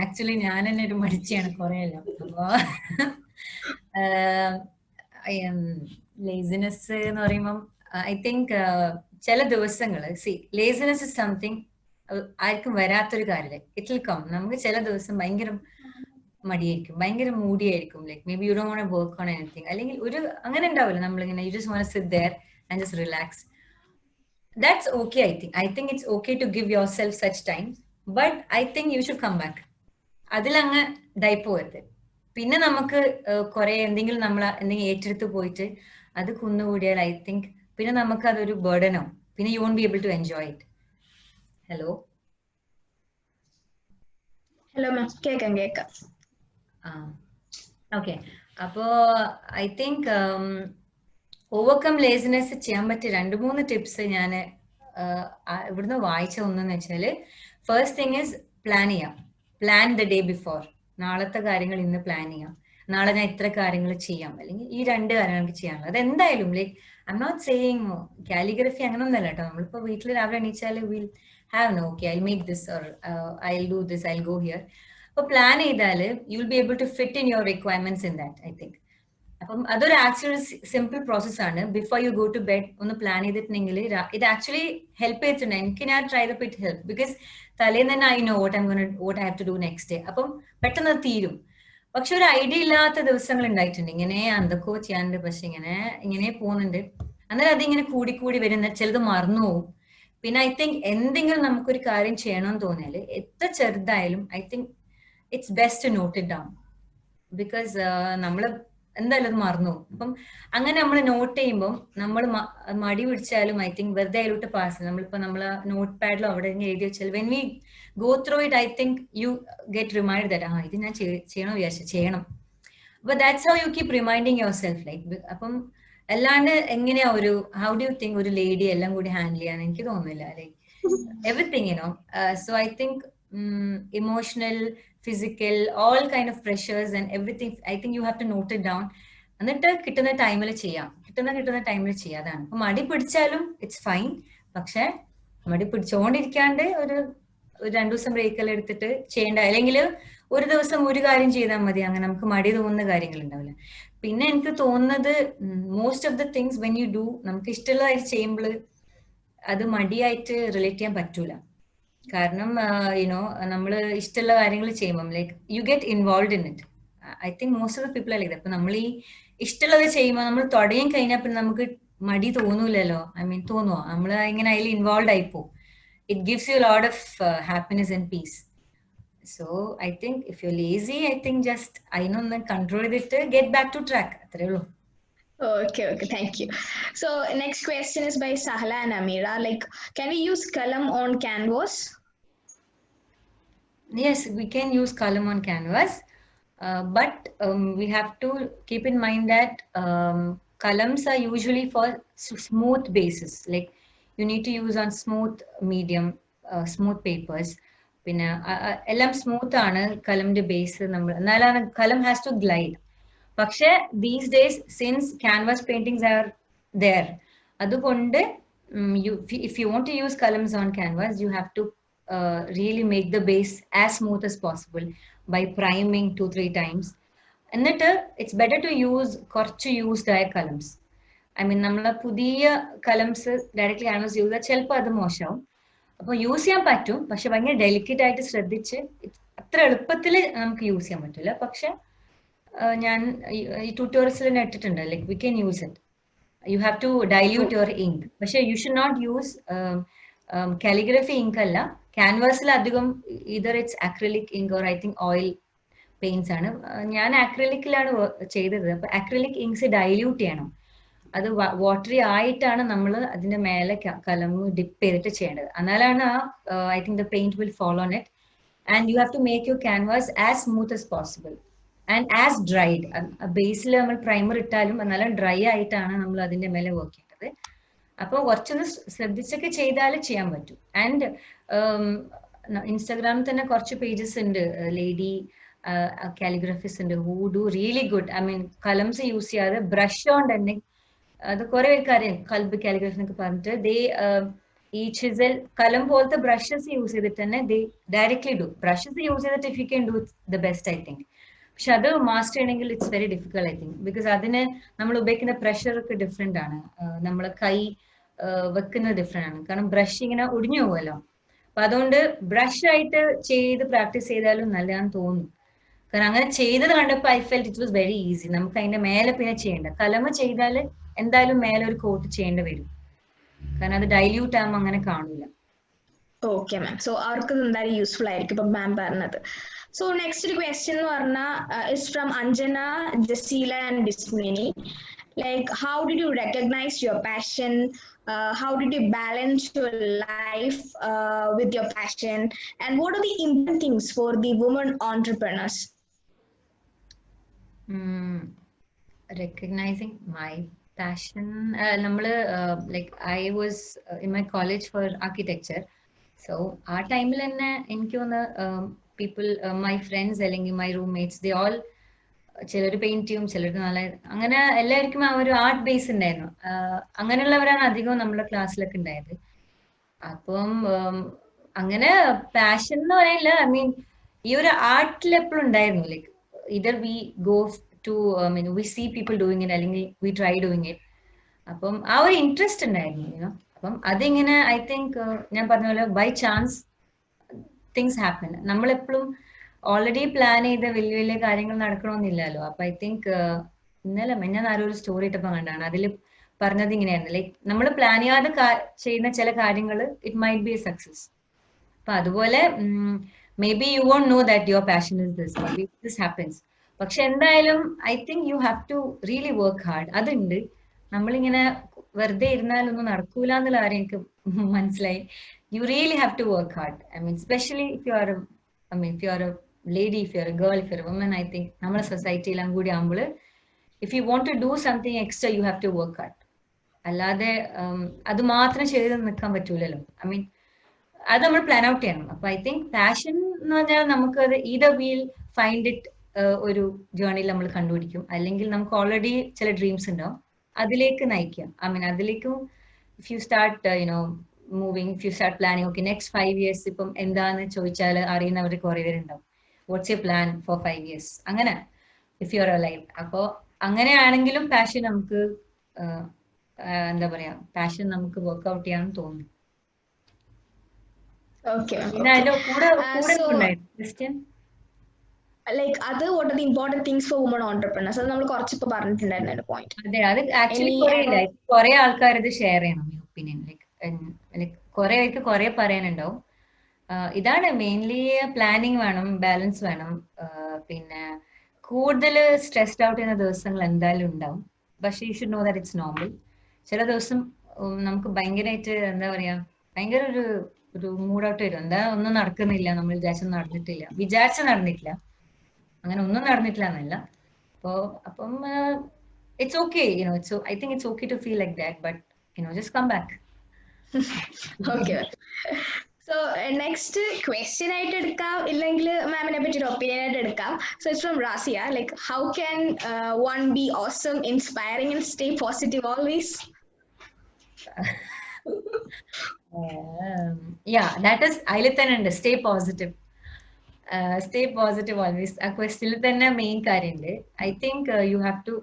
S2: ആക്ച്വലി ഞാൻ തന്നെ ഒരു മടിച്ചാണ് കുറെയല്ലോ. അപ്പൊ ലേസിനെസ് എന്ന് പറയുമ്പം ഐ തിങ്ക് ചില ദിവസങ്ങൾ ലേസിനെസ് ഇസ് സംതിങ് ആർക്കും വരാത്തൊരു കാര്യമില്ല. It will come. നമുക്ക് ചില ദിവസം ഭയങ്കര മടിയായിരിക്കും, ഭയങ്കര മൂടിയായിരിക്കും. Like may be you don't want to work on anything, അല്ലെങ്കിൽ ഒരു അങ്ങനെ ഉണ്ടാവില്ല നമ്മളിങ്ങനെ you just want to sit there and just relax. That's okay. I think it's okay to give yourself such time, but I think you should come back. അതിലങ്ങ് ഇതായി പോകരുത്. പിന്നെ നമുക്ക് കുറെ എന്തെങ്കിലും നമ്മൾ എന്തെങ്കിലും ഏറ്റെടുത്ത് പോയിട്ട് അത് കുന്നുകൂടിയാൽ ഐ തിങ്ക് പിന്നെ നമുക്ക് അതൊരു ബർഡനോ, പിന്നെ you won't be able to enjoy it. Hello
S1: hello ma'am, കേക്കാം.
S2: ഓക്കെ. അപ്പോ ഐ തിങ്ക് ഓവർകം ലേസിനെസ് ചെയ്യാൻ പറ്റിയ 2-3 ടിപ്സ് ഞാൻ ഇവിടുന്ന് വായിച്ച ഒന്നെന്ന് വെച്ചാല്, ഫസ്റ്റ് തിങ് ഇസ് പ്ലാൻ ചെയ്യാം. Plan the day before. നാളത്തെ കാര്യങ്ങൾ ഇന്ന് പ്ലാൻ ചെയ്യാം. നാളെ ഞാൻ ഇത്ര കാര്യങ്ങൾ ചെയ്യാം, അല്ലെങ്കിൽ ഈ 2 കാര്യങ്ങൾക്ക് ചെയ്യാനുള്ളത്. അതെന്തായാലും like I M not saying calligraphy അങ്ങനൊന്നല്ല കേട്ടോ. നമ്മളിപ്പോ വീട്ടിൽ രാവിലെ എണീച്ചാൽ will have no okay I make this or I do this, I go here. അപ്പൊ പ്ലാൻ ചെയ്താൽ you will be able to fit in your requirements in that I think. അപ്പം അതൊരു ആക്ച്വലി സിമ്പിൾ പ്രോസസ് ആണ്. Before you go to bed ഒന്ന് പ്ലാൻ ചെയ്തിട്ടുണ്ടെങ്കിൽ ഇത് ആക്ച്വലി ഹെൽപ്പ് ചെയ്തിട്ടുണ്ട്. എനിക്ക് ഞാൻ ട്രൈ ചെയ്തപ്പോൾ ഇറ്റ് ഹെൽപ്പ്, ബിക്കോസ് തലേന്ന് തന്നെ I know what I have to do next day. അപ്പം പെട്ടെന്ന് തീരും. പക്ഷെ ഒരു ഐഡിയ ഇല്ലാത്ത ദിവസങ്ങൾ ഉണ്ടായിട്ടുണ്ട്, ഇങ്ങനെ എന്തൊക്കെയോ ചെയ്യാനുണ്ട് പക്ഷെ ഇങ്ങനെ പോകുന്നുണ്ട്. അന്നേരം അതിങ്ങനെ കൂടി വരുന്ന ചിലത് മറന്നു പോകും. പിന്നെ ഐ തിങ്ക് എന്തെങ്കിലും നമുക്കൊരു കാര്യം ചെയ്യണമെന്ന് തോന്നിയാൽ എത്ര ചെറുതായാലും I think it's best to note it down, because നമ്മൾ എന്തായാലും അത് മറന്നു. അപ്പം അങ്ങനെ നമ്മൾ നോട്ട് ചെയ്യുമ്പോൾ നമ്മൾ മടി പിടിച്ചാലും ഐ തിങ്ക് വെറുതെ അതിലോട്ട് പാസ്. നമ്മളിപ്പോ നമ്മളെ നോട്ട് പാഡിലോ അവിടെ എഴുതി വെച്ചാൽ when we go through it I think you get remind that ഇത് ഞാൻ ചെയ്യണം വിചാരിച്ചു ചെയ്യണം. അപ്പൊ that's how you keep reminding your self like. അപ്പം അല്ലാണ്ട് എങ്ങനെയാ ഹൗ ഡു യു തിങ്ക് ഒരു ലേഡി എല്ലാം കൂടി ഹാൻഡിൽ ചെയ്യാൻ? എനിക്ക് തോന്നുന്നില്ല. Like everything, so I think emotional, physical, all kind of pressures and everything, I think you have to note it down. എന്നിട്ട് കിട്ടുന്ന ടൈമിൽ ചെയ്യാം. അതാണ്. അപ്പൊ മടി പിടിച്ചാലും ഇറ്റ്സ് ഫൈൻ, പക്ഷെ മടി പിടിച്ചോണ്ടിരിക്കാണ്ട് ഒരു 2 ദിവസം ബ്രേക്കെല്ലാം എടുത്തിട്ട് ചെയ്യേണ്ട, അല്ലെങ്കിൽ ഒരു ദിവസം ഒരു കാര്യം ചെയ്താൽ മതി. അങ്ങനെ നമുക്ക് മടി തോന്നുന്ന കാര്യങ്ങൾ ഉണ്ടാവില്ല. പിന്നെ എനിക്ക് തോന്നുന്നത് most of the things when you do, നമുക്ക് ഇഷ്ടമുള്ളതായിട്ട് ചെയ്യുമ്പോൾ അത് മടിയായിട്ട് റിലേറ്റ് ചെയ്യാൻ പറ്റൂല. കാരണം നമ്മൾ ഇഷ്ടമുള്ള കാര്യങ്ങൾ ചെയ്യുമ്പം like you get involve in it. I think most of the people like that. അപ്പൊ നമ്മൾ ഈ ഇഷ്ടമുള്ളത് ചെയ്യുമ്പോൾ നമ്മൾ തുടങ്ങി കഴിഞ്ഞാൽ പിന്നെ നമുക്ക് മടി തോന്നൂലല്ലോ. I mean തോന്നുവോ? നമ്മൾ ഇങ്ങനെ അതിൽ ഇൻവോൾവ് ആയിപ്പോ. It gives you lot of happiness and peace. So I think if you lazy, I think just അതിനൊന്ന് കൺട്രോൾ ചെയ്തിട്ട് ഗെറ്റ് ബാക്ക് ടു ട്രാക്ക്. അത്രേ ഉള്ളൂ.
S1: Okay, thank you. So next question is by Sahla and Amira. Like, can we use column on canvas?
S2: Yes, we can use column on canvas, but we have to keep in mind that columns are usually for smooth bases. Like you need to use on smooth medium, smooth papers. പിന്നെ എല്ലാം സ്മൂത്ത് ആണ് കലമിന്റെ ബേസ്. നമ്മൾ എന്നാലാണ് കലം ഹാസ് ടു ഗ്ലൈഡ്. പക്ഷെ these days since canvas paintings are there, അതുകൊണ്ട് if you want to use columns on canvas, you have to really make the base as smooth as possible by priming 2-3 times. എന്നിട്ട് it's better to use കുറച്ച് used ആയ columns. I mean, നമ്മളെ പുതിയ columns directly canvas use ചെയ്താൽ ചിലപ്പോൾ അത് മോശമാവും. അപ്പോൾ യൂസ് ചെയ്യാൻ പറ്റും, പക്ഷെ ഭയങ്കര ഡെലിക്കേറ്റ് ആയിട്ട് ശ്രദ്ധിച്ച് അത്ര എളുപ്പത്തിൽ നമുക്ക് യൂസ് ചെയ്യാൻ പറ്റില്ല. പക്ഷെ ഞാൻ ഈ ട്യൂട്ടോറിയൽസിൽ തന്നെ ഇട്ടിട്ടുണ്ട്, like we can use it. You have to dilute your ink. But you should not use calligraphy ink alla. Canvas la adhigam either it's acrylic ink or I think oil paints aanu. ഞാൻ acrylic-ലാണ് ചെയ്തത്. അപ്പോൾ acrylic inks dilute ചെയ്യണം. അത് വാട്ടറി ആയിട്ടാണ് നമ്മൾ അതിന്റെ മേലെ കലം ഡിപ്പ് ചെയ്തിട്ട് ചെയ്യേണ്ടത്. എന്നാലാണ് I think the paint will fall on it. And you have to make your canvas as smooth as possible. And as dried. ബേസിൽ നമ്മൾ പ്രൈമർ ഇട്ടാലും എന്നാലും ഡ്രൈ ആയിട്ടാണ് നമ്മൾ അതിന്റെ മേലെ വർക്ക് ചെയ്യേണ്ടത്. അപ്പോൾ കുറച്ചൊന്ന് ശ്രദ്ധിച്ചൊക്കെ ചെയ്താൽ ചെയ്യാൻ പറ്റും. ആൻഡ് ഇൻസ്റ്റാഗ്രാമിൽ തന്നെ കുറച്ച് പേജസ് ഉണ്ട്, ലേഡി കാലിഗ്രാഫിസ്റ്റ് ഉണ്ട്, who do really good. I mean കലംസ് യൂസ് ചെയ്യാതെ ബ്രഷ് കൊണ്ട് തന്നെ, അത് കുറെ പേർക്ക് അറിയാം കൽബ് കാലിഗ്രാഫി എന്നൊക്കെ പറഞ്ഞിട്ട്, ഈ ചിസൽ കലം പോലത്തെ ബ്രഷസ് യൂസ് ചെയ്തിട്ട് തന്നെ ഡയറക്ട്ലി ഡു. ബ്രഷസ് യൂസ് ചെയ്തിട്ട് if you can do the best I think. പക്ഷെ അത് മാസ്റ്റർ ചെയ്യണമെങ്കിൽ it's very difficult I think, because അതിന് നമ്മൾ ഉപയോഗിക്കുന്ന പ്രഷർ ഒക്കെ ഡിഫറെന്റ് ആണ്, നമ്മളെ കൈ വെക്കുന്നത് ഡിഫറെന്റ് ആണ്, കാരണം ബ്രഷ് ഇങ്ങനെ ഒടിഞ്ഞു പോകുമല്ലോ. അപ്പൊ അതുകൊണ്ട് ബ്രഷ് ആയിട്ട് ചെയ്ത് പ്രാക്ടീസ് ചെയ്താലും നല്ലതാണെന്ന് തോന്നുന്നു. കാരണം അങ്ങനെ ചെയ്തത് കണ്ടപ്പോൾ I felt it was very easy. നമുക്ക് അതിന്റെ മേലെ പിന്നെ ചെയ്യേണ്ട, കലമ ചെയ്താൽ എന്തായാലും മേലെ ഒരു കോട്ട് ചെയ്യേണ്ടി വരും, കാരണം അത് ഡൈല്യൂട്ട് ആകുമ്പോൾ അങ്ങനെ കാണൂല.
S1: ഓക്കെ മാം, സോ അവർക്ക് എന്തായാലും യൂസ്ഫുൾ ആയിരിക്കും ഇപ്പൊ മാം പറഞ്ഞത്. So next question is from Anjana, Jasila and Dismini. Like, how did you recognize your passion? How did you balance your life with your passion? And what are the important things for the women entrepreneurs?
S2: Recognizing my passion. Like I was in my college for architecture. So our time എനിക്ക് തോന്നുന്നു people, my friends അല്ലെങ്കിൽ my roommates, they all ചിലർ പെയിന്റ് ചെയ്യും, ചിലർക്ക് നല്ല, അങ്ങനെ എല്ലാവർക്കും ആ ഒരു ആർട്ട് ബേസ് ഉണ്ടായിരുന്നു. അങ്ങനെയുള്ളവരാണ് അധികവും നമ്മുടെ ക്ലാസ്സിലൊക്കെ ഉണ്ടായത്. അപ്പം അങ്ങനെ പാഷൻ എന്ന് പറയില്ല, ഐ മീൻ ഈ ഒരു ആർട്ടിൽ എപ്പോഴും ഉണ്ടായിരുന്നു. Like either we go to we see people doing it അല്ലെങ്കിൽ വി ട്രൈ ഡൂയിങ് ഇറ്റ്. അപ്പം ആ ഒരു ഇൻട്രസ്റ്റ് ഉണ്ടായിരുന്നു. അപ്പം അതിങ്ങനെ ഐ തിങ്ക് ഞാൻ പറഞ്ഞ പോലെ ബൈ ചാൻസ് തിങ്സ് ഹാപ്പൻ. നമ്മളെപ്പോഴും ഓൾറെഡി പ്ലാൻ ചെയ്ത വലിയ വലിയ കാര്യങ്ങൾ നടക്കണമെന്നില്ലല്ലോ. അപ്പൊ ഐ തിങ്ക് ഇന്നലെ ഞാൻ ആരോ ഒരു സ്റ്റോറി ഇട്ടപ്പോൾ കണ്ടാണ്, അതിൽ പറഞ്ഞത് ഇങ്ങനെയായിരുന്നു, ലൈക്ക് നമ്മൾ പ്ലാൻ ചെയ്യാതെ ചെയ്യുന്ന ചില കാര്യങ്ങൾ it might be a success. അപ്പൊ അതുപോലെ may B you want know that your passion is this, may be this happens. പക്ഷെ എന്തായാലും I think you have to really work hard. അതുണ്ട്, നമ്മളിങ്ങനെ വെറുതെ ഇരുന്നാലൊന്നും നടക്കൂല എന്നുള്ള കാര്യം എനിക്ക് മനസ്സിലായി. You really have to work hard. I mean, especially if you are if you are a lady, if you are a girl, if you are a woman, I think നമ്മുടെ സൊസൈറ്റിയിലും കൂടി ആകുമ്പോൾ if you want to do something extra, you have to work hard. അല്ലാതെ അത് മാത്രം ചെയ്ത് നിൽക്കാൻ പറ്റൂലല്ലോ. ഐ മീൻ അത് നമ്മൾ പ്ലാൻ ഔട്ട് ചെയ്യണം. അപ്പൊ ഐ തിങ്ക് പാഷൻ എന്ന് പറഞ്ഞാൽ നമുക്ക് അത് either we'll find it ഒരു ജേർണിയിൽ നമ്മൾ കണ്ടുപിടിക്കും, അല്ലെങ്കിൽ നമുക്ക് ഓൾറെഡി ചില ഡ്രീംസ് ഉണ്ടാവും, അതിലേക്ക് നയിക്കാം. ഐ മീൻ അതിലേക്കും if you start moving, if you start planning, okay, next 5 years ഇപ്പം എന്താന്ന് ചോദിച്ചാൽ അറിയുന്നവർ കുറെ പേരുണ്ടാവും. What's your plan for 5 years? അങ്ങനെ ഇഫ് യു ആർ അലൈവ്. അപ്പോൾ അങ്ങനെയാണെങ്കിലും പാഷൻ നമുക്ക് എന്താ പറയാ, പാഷൻ നമുക്ക് വർക്ക്ഔട്ട് ചെയ്യാൻ തോന്നും. പിന്നെ അതിന്റെ കൂടെ question
S1: like other what are the important things for women entrepreneurs? അത് നമ്മൾ കുറച്ചിപ്പോ പറഞ്ഞിട്ടുണ്ടായിരുന്നു പോയിന്റ്.
S2: അതെ, അത് ആക്ച്വലി കുറെ ആൾക്കാർ ഇത് ഷെയർ ചെയ്യണം ഈ ഒപ്പീനിയൻ. ലൈക്ക് കുറെ പേർക്ക് കുറെ പറയാനുണ്ടാവും. ഇതാണ് മെയിൻലി, പ്ലാനിങ് വേണം, ബാലൻസ് വേണം, പിന്നെ കൂടുതൽ സ്ട്രെസ്ഡ് ഔട്ട് ചെയ്യുന്ന ദിവസങ്ങൾ എന്തായാലും ഉണ്ടാവും. പക്ഷെ U should know that it's normal. ചില ദിവസം നമുക്ക് ഭയങ്കരമായിട്ട് എന്താ പറയാ, ഭയങ്കര ഒരു മൂഡ് ഔട്ട് വരും, എന്താ ഒന്നും നടക്കുന്നില്ല, നമ്മൾ വിചാരിച്ച നടന്നിട്ടില്ല, അങ്ങനെ ഒന്നും നടന്നിട്ടില്ല എന്നല്ല. അപ്പം it's okay, I think it's okay to feel like that, but just come back.
S1: Okay. So next question ആയിട്ട് എടുക്കാം, ഇല്ലെങ്കിൽ മാമിനെ പറ്റി ഒരു ഒപ്പീനിയൻ ആയിട്ട് എടുക്കാം. So it's from Rasia, like how can one be awesome, inspiring and stay positive always?
S2: Yeah, that is അതിൽ തന്നെ ഉണ്ട് stay positive. Stay positive always. ആ ക്വസ്റ്റിൽ തന്നെ മെയിൻ കാര്യമുണ്ട്. I think you have to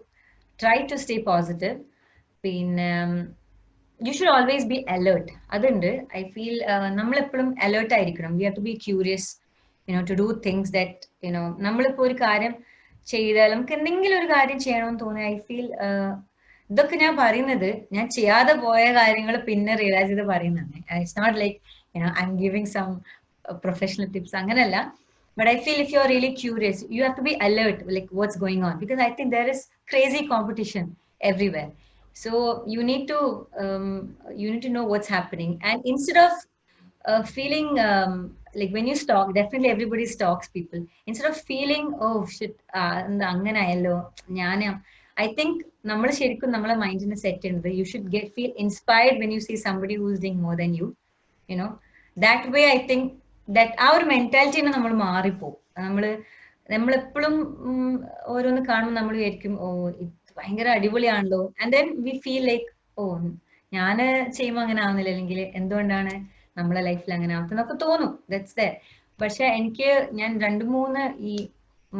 S2: try to stay positive. പിന്നെ you should always be alert. അതുണ്ട്. ഐ ഫീൽ നമ്മളെപ്പോഴും അലേർട്ട് ആയിരിക്കണം. We have to be curious to do things that നമ്മളിപ്പോ ഒരു കാര്യം ചെയ്താൽ നമുക്ക് എന്തെങ്കിലും ഒരു കാര്യം ചെയ്യണമെന്ന് തോന്നി ഐ ഫീൽ ഇതൊക്കെ ഞാൻ പറയുന്നത് ഞാൻ ചെയ്യാതെ പോയ കാര്യങ്ങൾ പിന്നെ റിയലൈസ് ചെയ്ത് പറയുന്നതാണ്. It's not like I am giving some professional tips അങ്ങനല്ല. But I feel if you're really curious, you have to be alert, like what's going on, because I think there is crazy competition everywhere. So you need to know what's happening, and instead of feeling like when you stalk, definitely everybody stalks people. Instead of feeling oh shit അങ്ങനെ ആയല്ലോ ഞാൻ, I think നമ്മൾ ശരിക്കും നമ്മളെ മൈൻഡിനെ സെറ്റ് ചെയ്യുന്നത് you should feel inspired when you see somebody who's doing more than you. That way I think that ആ ഒരു മെന്റാലിറ്റിനെ നമ്മൾ മാറിപ്പോവും. നമ്മളെപ്പോഴും ഓരോന്ന് കാണുമ്പോൾ നമ്മൾ വിചാരിക്കും ഓ ഇത് ഭയങ്കര അടിപൊളിയാണല്ലോ, and then we feel like ഓ ഞാൻ ചെയ്യുമ്പോൾ അങ്ങനെ ആവുന്നില്ല, അല്ലെങ്കിൽ എന്തുകൊണ്ടാണ് നമ്മളെ ലൈഫിൽ അങ്ങനെ ആവുന്നതൊക്കെ തോന്നും. That's that. പക്ഷെ ഞാൻ 2-3 ഈ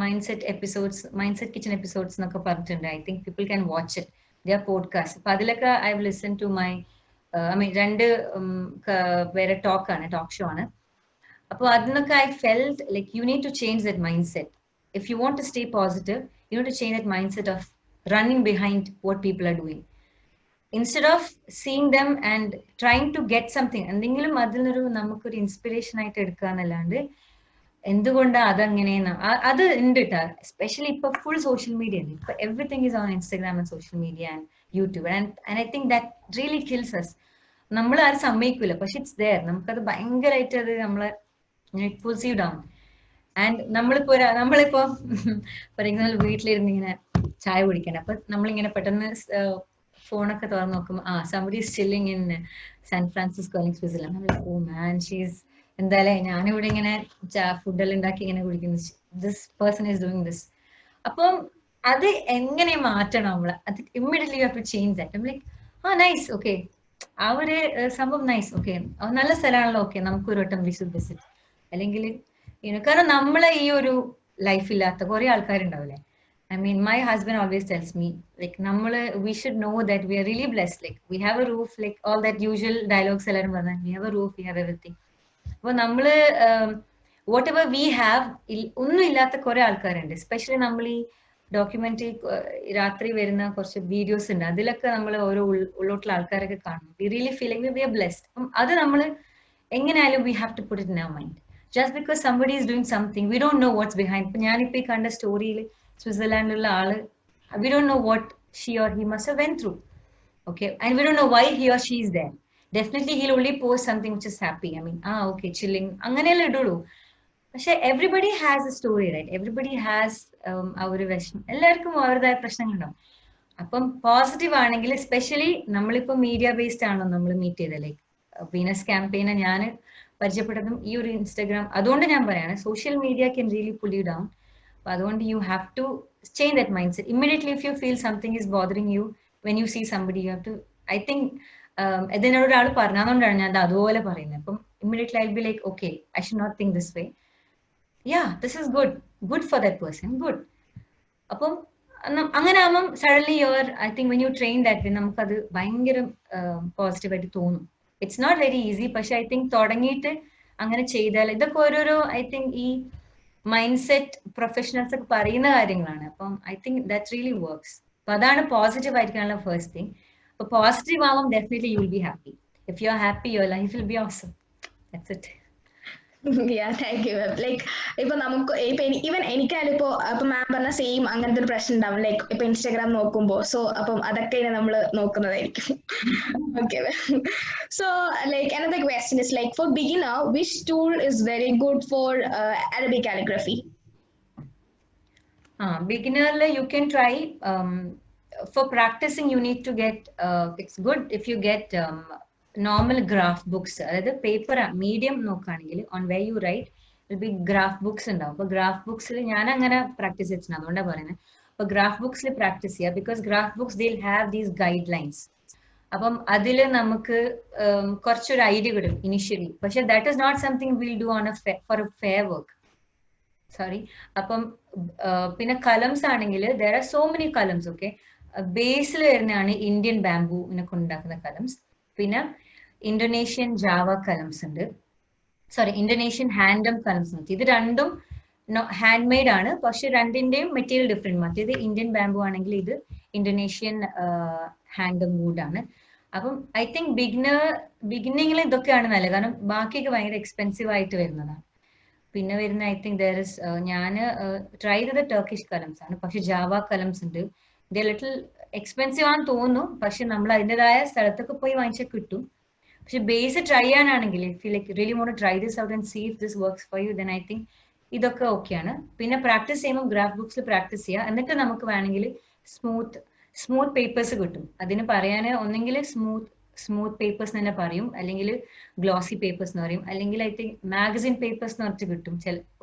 S2: മൈൻഡ് സെറ്റ് കിച്ചൺ എപ്പിസോഡ്സ് എന്നൊക്കെ പറഞ്ഞിട്ടുണ്ട്. I think people can watch it, their podcast. അപ്പൊ അതിലൊക്കെ I have listen to my രണ്ട് വേറെ ടോക്ക് ഷോ ആണ്. അപ്പോൾ അതിനൊക്കെ I felt like you need to change that mindset. If you want to stay positive, you need to change that mindset of running behind what people are doing. Instead of seeing them and trying to get something, എന്തെങ്കിലും അതിൽ നിന്നൊരു നമുക്കൊരു ഇൻസ്പിറേഷൻ ആയിട്ട് എടുക്കുക എന്നല്ലാണ്ട് എന്തുകൊണ്ടാ അതങ്ങനെയെന്ന് അത് ഉണ്ട് കേട്ടോ. എസ്പെഷ്യലി ഇപ്പൊ ഫുൾ സോഷ്യൽ മീഡിയ ഉണ്ട്. ഇപ്പൊ everything is on Instagram and social media and YouTube, and I think that really kills us. നമ്മൾ ആരും സമ്മതിക്കൂല, പക്ഷെ ഇറ്റ്സ് ദെയർ. നമുക്കത് ഭയങ്കരമായിട്ട് അത് നമ്മളെ it pulls you down. And നമ്മളിപ്പോ ഫോർ എക്സാമ്പിൾ വീട്ടിലിരുന്ന് ഇങ്ങനെ ചായ കുടിക്കണം, അപ്പൊ നമ്മളിങ്ങനെ പെട്ടെന്ന് ഫോണൊക്കെ തുറന്ന് നോക്കുമ്പോൾ somebody is chilling in San Francisco അല്ലെങ്കിൽ സ്വിറ്റ്സർലൻഡ്. ഓ മാൻ ഷീസ് എന്തായാലും ഞാനിവിടെ ഇങ്ങനെ ഫുഡെല്ലാം ഉണ്ടാക്കി ഇങ്ങനെ കുടിക്കുന്നു, this person is doing this. അപ്പം അത് എങ്ങനെ മാറ്റണം നമ്മള്, അത് immediately you have to change that. Like nice, okay ആ ഒരു സംഭവം നൈസ്, ഓക്കെ നല്ല സ്ഥലമാണല്ലോ, ഓക്കെ നമുക്ക് ഒരു വട്ടം വിസിറ്റ്. അല്ലെങ്കിൽ കാരണം നമ്മളെ ഈ ഒരു ലൈഫ് ഇല്ലാത്ത കുറെ ആൾക്കാരുണ്ടാവില്ലേ. I mean, my husband always tells me, like, we should know that we are really blessed. Like, we have a roof, like all that usual dialogues. We have a roof, we have everything. Well, whatever we have, ഒന്നും ഇല്ലാത്ത കുറെ ആൾക്കാരുണ്ട്. എസ്പെഷ്യലി നമ്മൾ ഈ ഡോക്യുമെന്ററി രാത്രി വരുന്ന കുറച്ച് വീഡിയോസ് ഉണ്ട്, അതിലൊക്കെ നമ്മൾ ഓരോ ഉള്ളോട്ടുള്ള ആൾക്കാരൊക്കെ കാണും. We really feel like we are blessed. അപ്പം അത് നമ്മൾ എങ്ങനെയായാലും we have to put it in our mind. Just because somebody is doing something, we don't know what's behind. ഇപ്പൊ ഞാനിപ്പോ ഈ കണ്ട സ്റ്റോറിയിൽ സ്വിറ്റ്സർലാൻഡിലുള്ള ആള്, we don't know what she or he must have went through. Okay, and we don't know why he or she is there. Definitely he'll only post something which is happy. I mean, okay, chilling അങ്ങനെയല്ലേ ഇടുള്ളൂ. പക്ഷെ everybody has a story, right? Everybody has ആ ഒരു വിഷമം, എല്ലാവർക്കും അവരുടേതായ പ്രശ്നങ്ങളുണ്ടാവും. അപ്പം പോസിറ്റീവ് ആണെങ്കിൽ, എസ്പെഷ്യലി നമ്മളിപ്പോ മീഡിയ ബേസ്ഡ് ആണോ നമ്മൾ മീറ്റ് ചെയ്തത്, ലൈക്ക് വീനസ് ക്യാമ്പയിനെ ഞാൻ പരിചയപ്പെട്ടതും ഈ ഒരു ഇൻസ്റ്റാഗ്രാം. അതുകൊണ്ട് ഞാൻ പറയാണ് social media can really pull you down. അപ്പൊ അതുകൊണ്ട് you have to change that mindset immediately. If you feel something is bothering you when you see somebody, you have to, I think ഇതിനോട് ഒരാൾ പറഞ്ഞതുകൊണ്ടാണ് ഞാൻ അതുപോലെ പറയുന്നത്. അപ്പം immediately I be like okay, I should not think this way. This is good for that person, good. അപ്പം അങ്ങനെ ആവുമ്പം suddenly I think when U train that way നമുക്കത് ഭയങ്കര പോസിറ്റീവായിട്ട് തോന്നും. ഇറ്റ്സ് നോട്ട് വെരി ഈസി, പക്ഷെ ഐ തിങ്ക് തുടങ്ങിയിട്ട് അങ്ങനെ ചെയ്താൽ ഇതൊക്കെ ഓരോരോ ഐ തിങ്ക് ഈ മൈൻഡ് സെറ്റ് പ്രൊഫഷണൽസ് ഒക്കെ പറയുന്ന കാര്യങ്ങളാണ്. അപ്പം I think that really works. അപ്പൊ അതാണ് പോസിറ്റീവ് ആയിരിക്കാനുള്ള ഫസ്റ്റ് തിങ്. അപ്പൊ പോസിറ്റീവ് ആവുമ്പോൾ definitely you will be happy. If you are happy, your life will be awesome. That's it.
S1: Thank you. Like ഇപ്പൊ നമുക്ക് ഈവൻ എനിക്കായാലും ഇപ്പൊ മാം പറഞ്ഞ സെയിം അങ്ങനത്തെ ഒരു പ്രശ്നം ഉണ്ടാവും. ലൈക്ക് ഇപ്പൊ ഇൻസ്റ്റാഗ്രാം നോക്കുമ്പോ അപ്പം അതൊക്കെ നമ്മൾ നോക്കുന്നതായിരിക്കും. Okay, so like another question is like for beginner, which tool is very good for Arabic calligraphy?
S2: Beginner you can try, for practicing you need to get it's good if you get normal graph books, അതായത് പേപ്പർ മീഡിയം നോക്കുകയാണെങ്കിൽ on where you write will be graph books ഉണ്ടാവും. അപ്പൊ ഗ്രാഫ് ബുക്സിൽ ഞാൻ അങ്ങനെ പ്രാക്ടീസ് ചെയ്തിട്ടുണ്ട്, അതുകൊണ്ടാണ് പറയുന്നത്. അപ്പൊ ഗ്രാഫ് ബുക്സിൽ പ്രാക്ടീസ് ചെയ്യുക, because graph books they'll have these guidelines. അപ്പം അതിൽ നമുക്ക് കുറച്ചൊരു ഐഡിയ കിട്ടും ഇനിഷ്യലി. പക്ഷെ that is not something will do on for a fair work. Sorry. അപ്പം പിന്നെ കലംസ് ആണെങ്കിൽ ദർ ആർ സോ മെനി കലംസ്. ഓക്കെ, ബേസിൽ വരുന്നതാണ് ഇന്ത്യൻ ബാംബൂവിനെ കൊണ്ടുണ്ടാക്കുന്ന കലംസ്. പിന്നെ ഇന്തോനേഷ്യൻ ജാവ കലംസ് ഉണ്ട്. സോറി, ഇന്തോനേഷ്യൻ ഹാൻഡം കലംസ് ഉണ്ട്. ഇത് രണ്ടും ഹാൻഡ് മെയ്ഡ് ആണ്, പക്ഷെ രണ്ടിന്റെയും മെറ്റീരിയൽ ഡിഫറെന്റ്. മറ്റേത് ഇന്ത്യൻ ബാംബു ആണെങ്കിൽ ഇത് ഇന്തോനേഷ്യൻ ഹാൻഡം വുഡ് ആണ്. അപ്പം ഐ തിങ്ക് ബിഗിനിങ്ങിൽ ഇതൊക്കെയാണ് നല്ലത്, കാരണം ബാക്കിയൊക്കെ ഭയങ്കര എക്സ്പെൻസീവ് ആയിട്ട് വരുന്നതാണ്. പിന്നെ വരുന്ന ഐ തിങ്ക് ദർ ഇസ്, ഞാൻ ട്രൈ ചെയ്തത് ടർക്കിഷ് കലംസ് ആണ്, പക്ഷെ ജാവ കലംസ് ഉണ്ട്. ഇത് ലിറ്റിൽ എക്സ്പെൻസീവ് ആണെന്ന് തോന്നുന്നു, പക്ഷെ നമ്മൾ അതിൻ്റെതായ സ്ഥലത്തൊക്കെ പോയി വാങ്ങിച്ചാൽ കിട്ടും. പക്ഷെ ബേസ് ട്രൈ ചെയ്യാനാണെങ്കിൽ, if you like really want to try this out and see if this works for you, then I think ഇതൊക്കെ ഓക്കെയാണ്. പിന്നെ പ്രാക്ടീസ് ചെയ്യുമ്പോൾ ഗ്രാഫ് ബുക്സിൽ പ്രാക്ടീസ് ചെയ്യുക. എന്നിട്ട് നമുക്ക് വേണമെങ്കിൽ സ്മൂത്ത് പേപ്പേഴ്സ് കിട്ടും. അതിന് പറയാൻ ഒന്നെങ്കിൽ സ്മൂത്ത് പേപ്പേഴ്സ് തന്നെ പറയും, അല്ലെങ്കിൽ ഗ്ലോസി പേപ്പേഴ്സ് എന്ന് പറയും, അല്ലെങ്കിൽ ഐ തിങ്ക് മാഗസിൻ പേപ്പേഴ്സ് എന്ന് പറഞ്ഞിട്ട് കിട്ടും.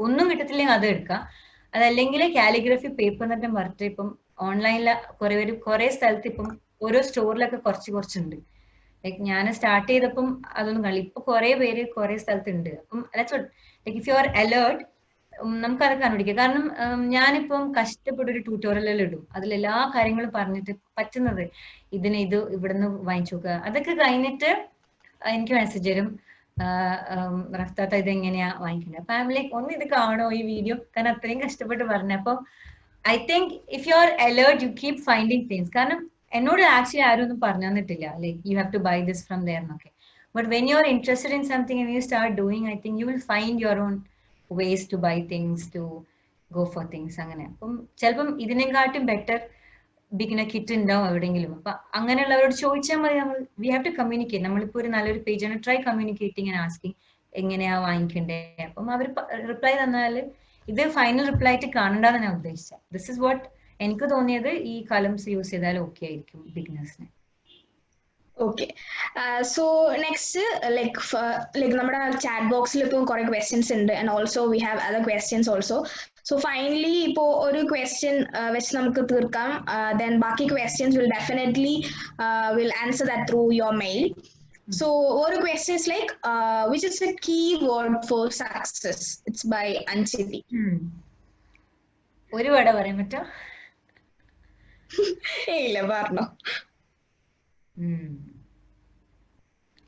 S2: ഒന്നും കിട്ടത്തില്ലെങ്കിൽ അത് എടുക്കാം. അതല്ലെങ്കിൽ കാലിഗ്രഫി പേപ്പർ എന്നിട്ട് പറഞ്ഞിട്ട് ഇപ്പം ഓൺലൈനിൽ കുറെ സ്ഥലത്ത് ഇപ്പം ഓരോ സ്റ്റോറിലൊക്കെ കുറച്ചുണ്ട്. ലൈക്ക് ഞാൻ സ്റ്റാർട്ട് ചെയ്തപ്പം അതൊന്നും കളി, ഇപ്പൊ കുറെ പേര് കുറെ സ്ഥലത്തുണ്ട്. അപ്പം like if you are alert നമുക്ക് അതൊക്കെ കണ്ടുപിടിക്കാം. കാരണം ഞാനിപ്പം കഷ്ടപ്പെട്ട ഒരു ട്യൂട്ടോറിയൽ ഇടും, അതിലെല്ലാ കാര്യങ്ങളും പറഞ്ഞിട്ട് പറ്റുന്നത് ഇത് ഇവിടുന്ന് വാങ്ങിച്ചു നോക്കുക. അതൊക്കെ കഴിഞ്ഞിട്ട് എനിക്ക് മെസ്സേജ് വരും, റഫ്താത്ത ഇത് എങ്ങനെയാ വാങ്ങിക്കുന്നത്. അപ്പൊ ഐ ലൈക്ക് ഒന്ന് ഇത് കാണോ ഈ വീഡിയോ, കാരണം അത്രയും കഷ്ടപ്പെട്ട് പറഞ്ഞു. അപ്പൊ I think if you are alert you keep finding things. കാരണം എന്നോട് ആക്ച്വലി ആരും ഒന്നും പറഞ്ഞു തന്നിട്ടില്ല like you have to buy this from there എന്നൊക്കെ. But when you are interested in something and you start doing, I think you will find your own ways to buy things, to go for things. അങ്ങനെ അപ്പം ചിലപ്പം ഇതിനെക്കാട്ടും ബെറ്റർ ബിഗിനർ കിറ്റ് ഉണ്ടാവും എവിടെയെങ്കിലും. അപ്പൊ അങ്ങനെയുള്ളവരോട് ചോദിച്ചാൽ മതി. We have to communicate. നമ്മളിപ്പോ ഒരു നല്ലൊരു പേജാണ്, ട്രൈ കമ്മ്യൂണിക്കേറ്റിംഗ് ആൻഡ് ആസ്കിങ് എങ്ങനെയാ വാങ്ങിക്കണ്ടേ. അപ്പം അവർ റിപ്ലൈ തന്നാൽ ഇത് ഫൈനൽ റിപ്ലൈ ആയിട്ട് കാണണ്ടെന്ന് ഞാൻ ഉദ്ദേശിച്ചത്. ദിസ് ഇസ് വാട്ട് എനിക്ക് തോന്നിയത്. ഈ കലംസ് യൂസ് ചെയ്താൽ ഓക്കെ ആയിരിക്കും ബിഗിനേഴ്സിന്.
S1: Okay. So next, like നമ്മുടെ chat box ൽ ഇപ്പോൾ കുറേ questions ഉണ്ട്, and also we have other questions also. So finally ഇപ്പോൾ ഒരു question വെച്ച് നമുക്ക് തീർക്കാം. Then ബാക്കി questions will definitely will answer that through your mail. So ഒരു question is like, which is the key word for success? It's by Anjali.
S2: ഒരു വട പറയാൻ പറ്റോ?
S1: ഇല്ല, പറഞ്ഞോ.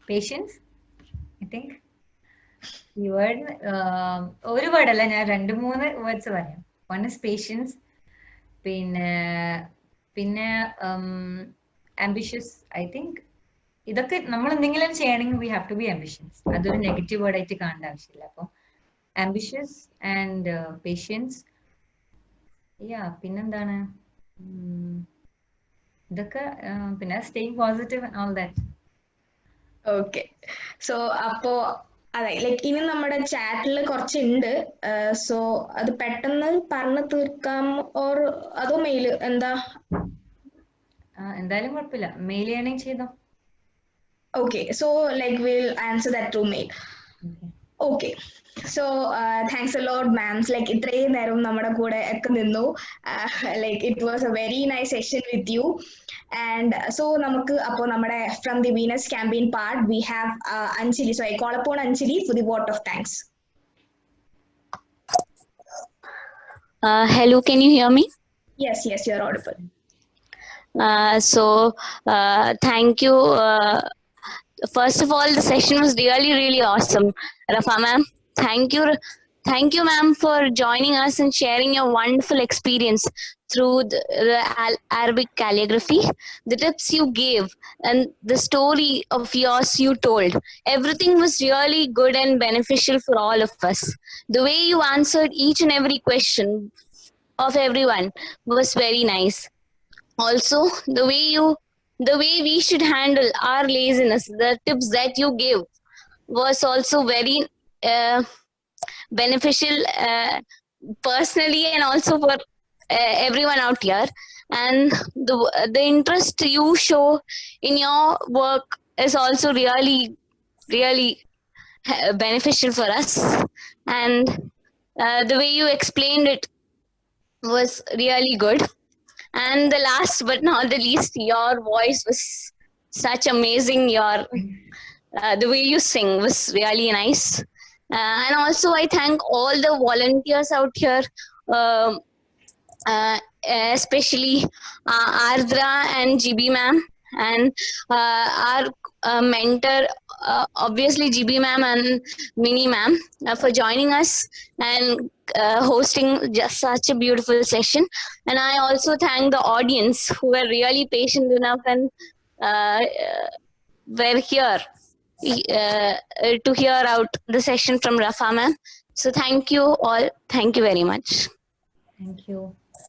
S2: Patience I think. ഈ വേർഡ് ഒരു വേർഡല്ല, ഞാൻ 2-3 വേർഡ്സ് പറയാം. വൺ ഇസ് പേഷ്യൻസ്, പിന്നെ ആംബിഷ്യസ്. ഐ തിങ്ക് ഇതൊക്കെ നമ്മൾ എന്തെങ്കിലും ചെയ്യണമെങ്കിൽ we have to be ambitious. അതൊരു നെഗറ്റീവ് വേർഡ് ആയിട്ട് കാണേണ്ട ആവശ്യമില്ല. അപ്പോൾ ആംബിഷ്യസ് ആൻഡ് പേഷ്യൻസ്. പിന്നെന്താണ്, ഇതൊക്കെ. പിന്നെ staying positive and all that.
S1: Okay. So അപ്പോ അതെ, ലൈക്ക് ഇനി നമ്മുടെ ചാറ്റിൽ കുറച്ചുണ്ട്. സോ അത് പെട്ടെന്ന് പറഞ്ഞു തീർക്കാം, ഓർ അതോ മെയിൽ എന്താ?
S2: എന്തായാലും കുഴപ്പമില്ല, മെയിൽ ചെയ്യണമെങ്കിൽ ചെയ്തോ.
S1: Okay. So like will answer that through mail. Okay. So thanks a lot ma'ams. Like ഇത്രയും നേരം നമ്മുടെ കൂടെ ഒക്കെ നിന്നു. Like it was a very nice session with you. And so നമുക്ക് അപ്പോൾ നമ്മുടെ from the Venus campaign part we have Anjali. So I call upon Anjali for the vote of thanks.
S3: Hello, can you hear me?
S1: Yes, you're audible.
S3: Thank you. First of all, the session was really awesome. Rafa ma'am, thank you ma'am for joining us and sharing your wonderful experience through the Arabic calligraphy. The tips you gave and the story of yours you told, everything was really good and beneficial for all of us. The way you answered each and every question of everyone was very nice. Also, the way we should handle our laziness, the tips that you gave was also very beneficial personally and also for everyone out here. And the interest you show in your work is also really beneficial for us. And the way you explained it was really good. And the last but not the least, your voice was such amazing. Your the way you sing was really nice. And also, I thank all the volunteers out here, um, especially Ardra and GB ma'am, and our mentor, obviously GB ma'am and Mini ma'am, for joining us and hosting just such a beautiful session. And I also thank the audience who were really patient enough and were here to hear out the session from Rafa ma'am. So thank you all. Thank you very much.
S2: Thank you.